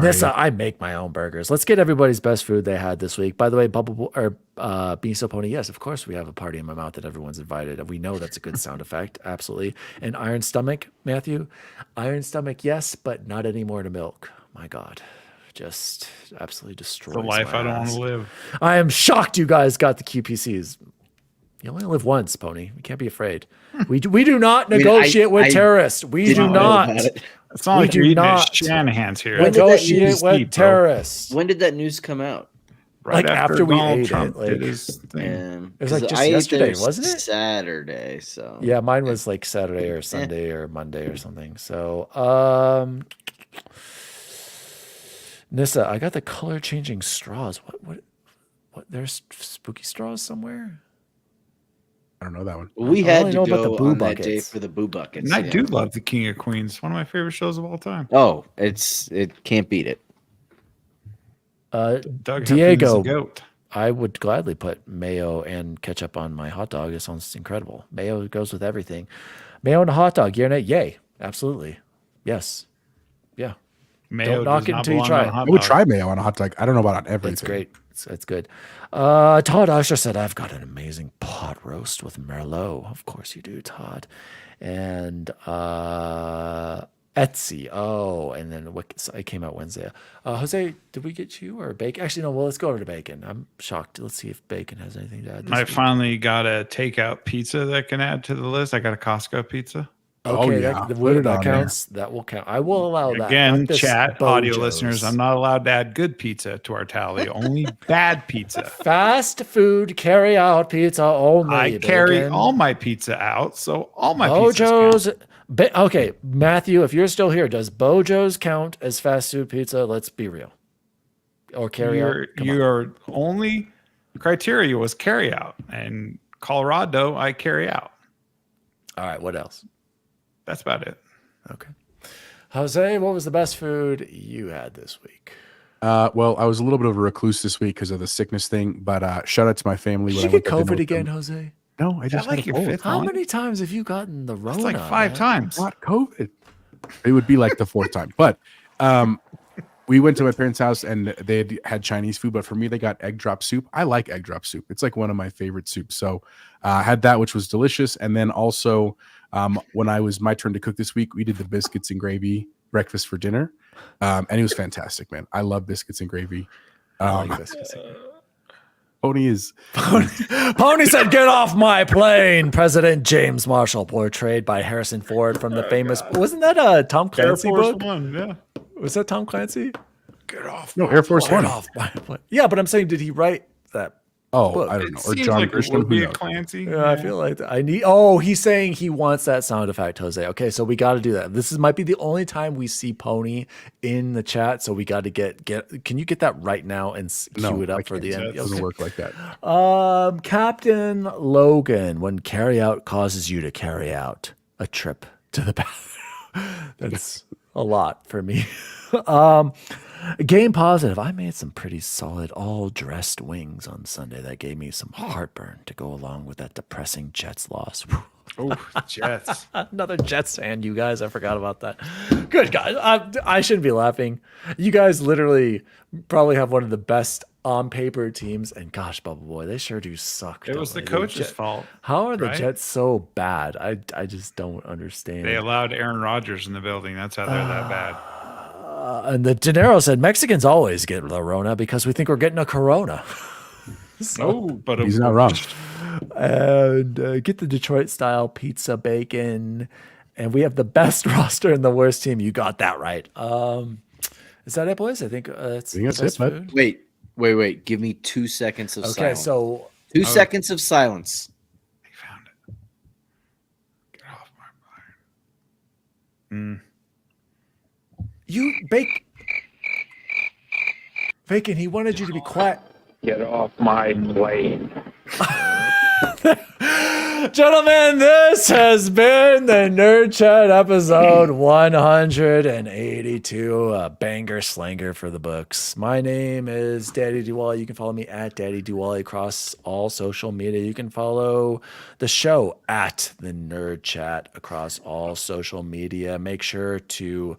Nissa, I make my own burgers. Let's get everybody's best food they had this week. By the way, Bean So Pony, yes, of course we have a party in my mouth that everyone's invited. And we know that's a good sound effect. Absolutely. And Iron Stomach, Matthew. Iron Stomach, yes, but not anymore to milk. My God. Just absolutely destroys The life my I don't want ass. to live. I am shocked you guys got the QPCs. You only live once, Pony. You can't be afraid. We do not negotiate with terrorists. We do not. It's not We like do you're eating at not. Shanahan's here. When did that Negotiate news with keep, bro? terrorists. When did that news come out? Right like after we Donald ate Trump it, like did his thing. it was like 'Cause just I ate yesterday, there wasn't it? Saturday. So Yeah, mine was like Saturday or Sunday or Monday or something. So, Nissa, I got the color changing straws. What? There's spooky straws somewhere. I don't know that one. we I had only to know about the go boo on that day buckets. for the boo buckets. And I yeah. do love The King of Queens. One of my favorite shows of all time. Oh, it can't beat it. Doug Heffernan is Diego, a goat. I would gladly put mayo and ketchup on my hot dog. It sounds incredible. Mayo goes with everything. Mayo and a hot dog, yay. Absolutely. Yes. Yeah. Mayo knock does it not until you belong try on it. a hot I would dog. try mayo on a hot dog. I don't know about on everything. It's great. It's good. Todd Usher said, I've got an amazing pot roast with Merlot. Of course you do, Todd. And Etsy. Oh, and then it came out Wednesday. Jose, did we get you or Bacon? Actually, no, well, let's go over to Bacon. I'm shocked. Let's see if Bacon has anything to add. This I week. finally got a takeout pizza that I can add to the list. I got a Costco pizza. Okay, yeah. that Put it that on there. counts. That will count. I will allow that. Again, Not this chat, audio Bojo's. listeners, I'm not allowed to add good pizza to our tally. Only bad pizza. Fast food carry out pizza only. I carry Bacon. all my pizza out, so all my pizzas count. Bojo's. Okay, Matthew, if you're still here, does Bojo's count as fast food pizza? Let's be real. Or carry out. Come on. Your only criteria was carry out, and Colorado, I carry out. All right, what else? That's about it. Okay. Jose, what was the best food you had this week? Well, I was a little bit of a recluse this week because of the sickness thing, but shout out to my family. Did when you I get went to dinner COVID with again, them. Jose? No, I just like had a your cold. fifth How one. many times have you gotten the Rona? It's like 5 man? times. Not COVID. It would be like the 4th time. But we went to my parents' house and they had Chinese food. But for me, they got egg drop soup. I like egg drop soup. It's like one of my favorite soups. So I had that, which was delicious. And then also when I was my turn to cook this week, we did the biscuits and gravy breakfast for dinner. And it was fantastic, man. I love biscuits and gravy. Pony is Pony said, "Get off my plane." President James Marshall, portrayed by Harrison Ford from the famous. Wasn't that a Tom Air Clancy Force book? One, yeah. Was that Tom Clancy? Get off. no Air Force Get One. off my plane. Yeah, but I'm saying, did he write that? Oh, book? I don't know. It Or seems John like it Grisham. would Who be a knows? Clancy. Yeah, I feel like I need. Oh, he's saying he wants that sound effect, Jose. Okay, so we got to do that. Might be the only time we see Pony in the chat, so we got to get. Can you get that right now and cue it I up for the can't. end? It doesn't work like that. Captain Logan, when carry out causes you to carry out a trip to the bathroom. That's a lot for me. Game positive. I made some pretty solid all dressed wings on Sunday. That gave me some heartburn to go along with that depressing Jets loss. Oh, Jets. Another Jets fan, you guys. I forgot about that. Good guys. I shouldn't be laughing. You guys literally probably have one of the best on paper teams. And gosh, Bubble Boy, they sure do suck. It don't was the they? coach's fault. How are the right? Jets so bad? I just don't understand. They allowed Aaron Rodgers in the building. That's how they're that bad. And the Dinero said Mexicans always get the Rona because we think we're getting a Corona. But He's not wrong. And get the Detroit style pizza bacon. And we have the best roster and the worst team. You got that right. Is that it, boys? I think it's think that's best it, bud. food. Wait. Give me 2 seconds of Okay, silence. so 2 seconds of silence. He found it. Get off my plane. you Bacon, he wanted you to be quiet. Get off my plane. Gentlemen, this has been the Nerd Chat episode 182, a banger slanger for the books. My name is Daddy Diwali. You can follow me at Daddy Diwali across all social media. You can follow the show at the Nerd Chat across all social media. Make sure to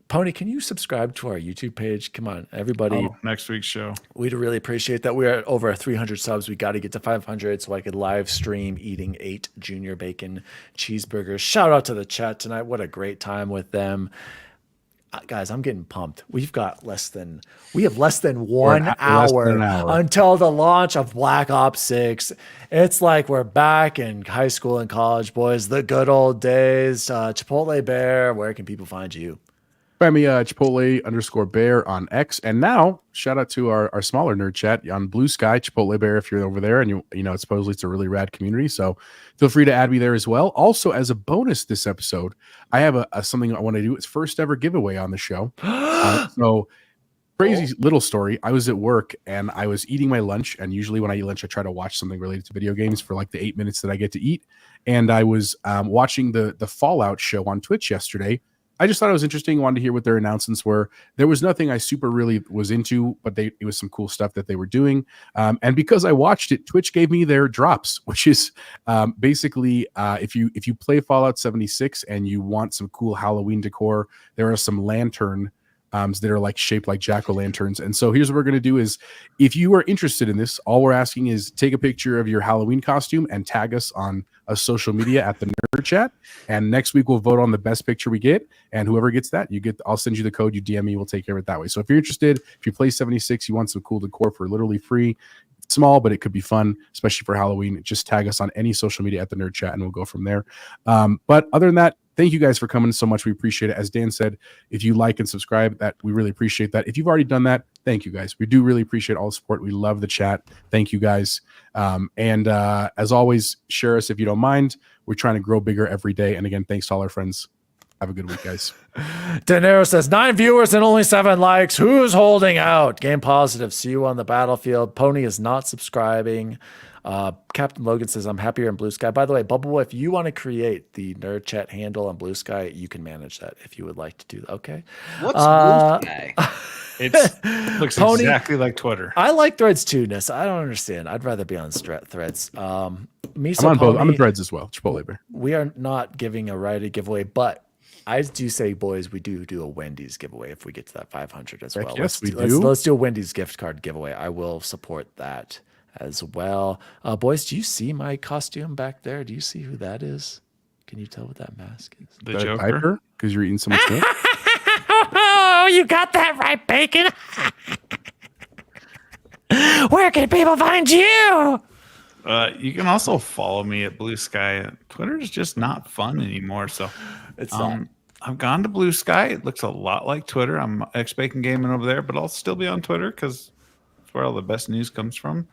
Pony, can you subscribe to our YouTube page? Come on, everybody. Next week's show. We'd really appreciate that. We're at over 300 subs. We got to get to 500 so I could live stream eating 8 junior bacon cheeseburgers. Shout out to the chat tonight. What a great time with them. Guys, I'm getting pumped. We have less than 1 hour until the launch of Black Ops 6. It's like we're back in high school and college, boys. The good old days. Chipotle Bear, where can people find you? Find me Chipotle_Bear on X. And now, shout out to our smaller nerd chat on Blue Sky, Chipotle Bear, if you're over there. And you know, supposedly it's a really rad community. So feel free to add me there as well. Also, as a bonus this episode, I have something I want to do. It's first ever giveaway on the show. So crazy little story. I was at work and I was eating my lunch. And usually when I eat lunch, I try to watch something related to video games for like the 8 minutes that I get to eat. And I was watching the Fallout show on Twitch yesterday. I just thought it was interesting. Wanted to hear what their announcements were. There was nothing I super really was into, but it was some cool stuff that they were doing. And because I watched it, Twitch gave me their drops, which is basically if you play Fallout 76 and you want some cool Halloween decor, there are some lantern that are like shaped like jack-o'-lanterns. And so here's what we're going to do is, if you are interested in this, all we're asking is take a picture of your Halloween costume and tag us on a social media at the Nerd Chat. And next week we'll vote on the best picture we get. And whoever gets that, I'll send you the code, you DM me, we'll take care of it that way. So if you're interested, if you play 76, you want some cool decor for literally free, it's small, but it could be fun, especially for Halloween. Just tag us on any social media at the Nerd Chat and we'll go from there. But other than that, thank you guys for coming so much. We appreciate it. As Dan said, if you like and subscribe, that we really appreciate that. If you've already done that, thank you guys. We do really appreciate all the support. We love the chat. Thank you guys. And as always, share us if you don't mind. We're trying to grow bigger every day. And again, thanks to all our friends. Have a good week, guys. Dinero says 9 viewers and only 7 likes. Who's holding out? Game Positive. See you on the battlefield. Pony is not subscribing. Captain Logan says, I'm happier in Blue Sky. By the way, Bubble Boy, if you want to create the Nerd Chat handle on Blue Sky, you can manage that if you would like to do that. Okay. What's Blue Sky? It looks Pony, exactly like Twitter. I like Threads too, Ness. I don't understand. I'd rather be on Threads. I'm on both. I'm on Threads as well. Chipotle Bear. We are not giving a Righty giveaway, but I do say, boys, we do a Wendy's giveaway if we get to that 500 as well. Yes, we do. Let's do a Wendy's gift card giveaway. I will support that as well. Boys, do you see my costume back there? Do you see who that is? Can you tell what that mask is? The Joker? Because you're eating so much milk? Oh, you got that right, Bacon. Where can people find you? You can also follow me at Blue Sky. Twitter is just not fun anymore. So It's not. I've gone to Blue Sky. It looks a lot like Twitter. I'm X-Bacon Gaming over there, but I'll still be on Twitter because that's where all the best news comes from.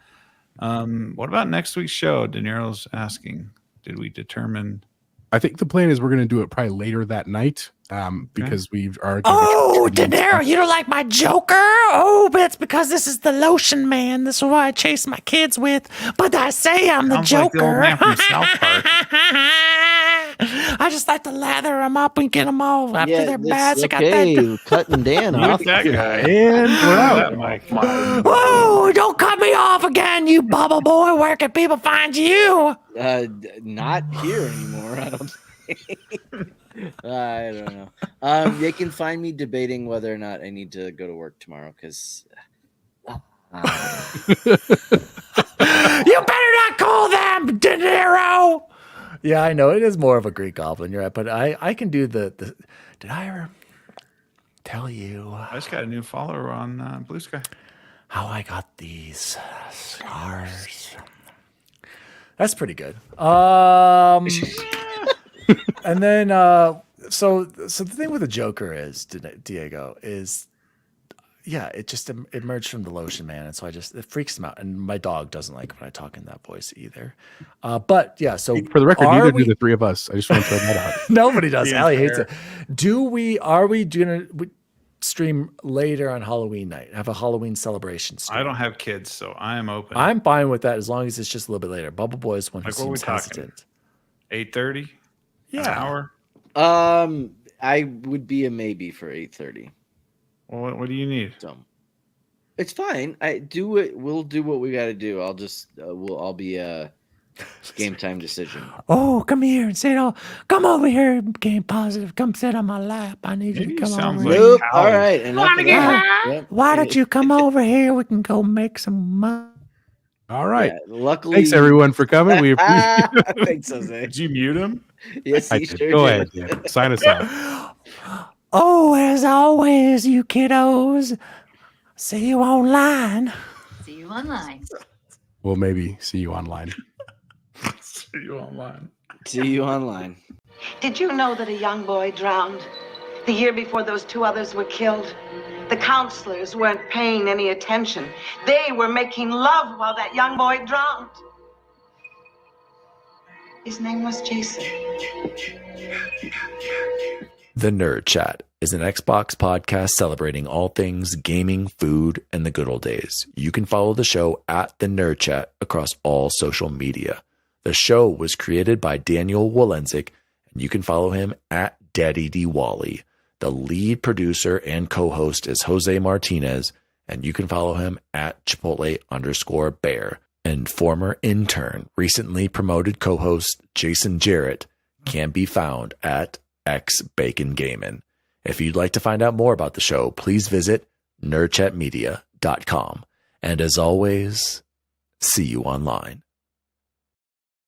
What about next week's show? Dinero's asking. Did we determine? I think the plan is we're going to do it probably later that night because we are. Oh, Dinero, you don't like my Joker? Oh, but it's because this is the lotion man. This is what I chase my kids with. But I say I'm the Sounds like Joker. the old man from South Park. I just like to lather them up and get them all after they're bad. So Okay, we're cutting Dan off. Look at that guy. And we're out. That mic. Whoa, don't cut me off again, you bubble boy. Where can people find you? Not here anymore. I don't think. I don't know. They can find me debating whether or not I need to go to work tomorrow because. You better not call them Dinero. Yeah, I know it is more of a Greek goblin. You're right, but I can do the. Did I ever tell you I just got a new follower on Blue Sky. how I got these scars? That's pretty good. And then so the thing with the Joker is, Diego, is it just emerged from the lotion man, and so it freaks him out, and my dog doesn't like when I talk in that voice either. But yeah, so For the record, neither do the three of us. I just want to throw that out. nobody does. Being Allie hates fair. it. Are we gonna stream later on Halloween night? Have a Halloween celebration stream? I don't have kids, so I am open. I'm fine with that as long as it's just a little bit later. Bubble Boy is one who Like, what are we seems talking? hesitant. 8:30. An Yeah. hour. I would be a maybe for 8:30. Well, what do you need? So it's fine. We'll do what we got to do. I'll just I'll be game time decision. Oh, come here and sit on. Come over here, Game Positive. Come sit on my lap. I need Maybe you to he come sounds over like here. Nope. Allie. All right. Enough of that. Yep. Why don't you come over here? We can go make some money. All right. Yeah, luckily, Thanks everyone for coming. We appreciate it. Thanks, Jose. Did you mute him? Yes, I he did. sure Go did. ahead, Dan. Sign us off. Oh, as always, you kiddos. See you online. See you online. We'll maybe see you online. See you online. See you online. Did you know that a young boy drowned the year before those two others were killed? The counselors weren't paying any attention. They were making love while that young boy drowned. His name was Jason. The Nerd Chat is an Xbox podcast celebrating all things gaming, food, and the good old days. You can follow the show at The Nerd Chat across all social media. The show was created by Daniel Wolenzik, and you can follow him at Daddy D. Wally. The lead producer and co-host is Jose Martinez, and you can follow him at Chipotle_bear. And former intern, recently promoted co-host Jason Jarrett can be found at X Bacon Gamin'. If you'd like to find out more about the show, please visit nerdchatmedia.com. And as always, see you online.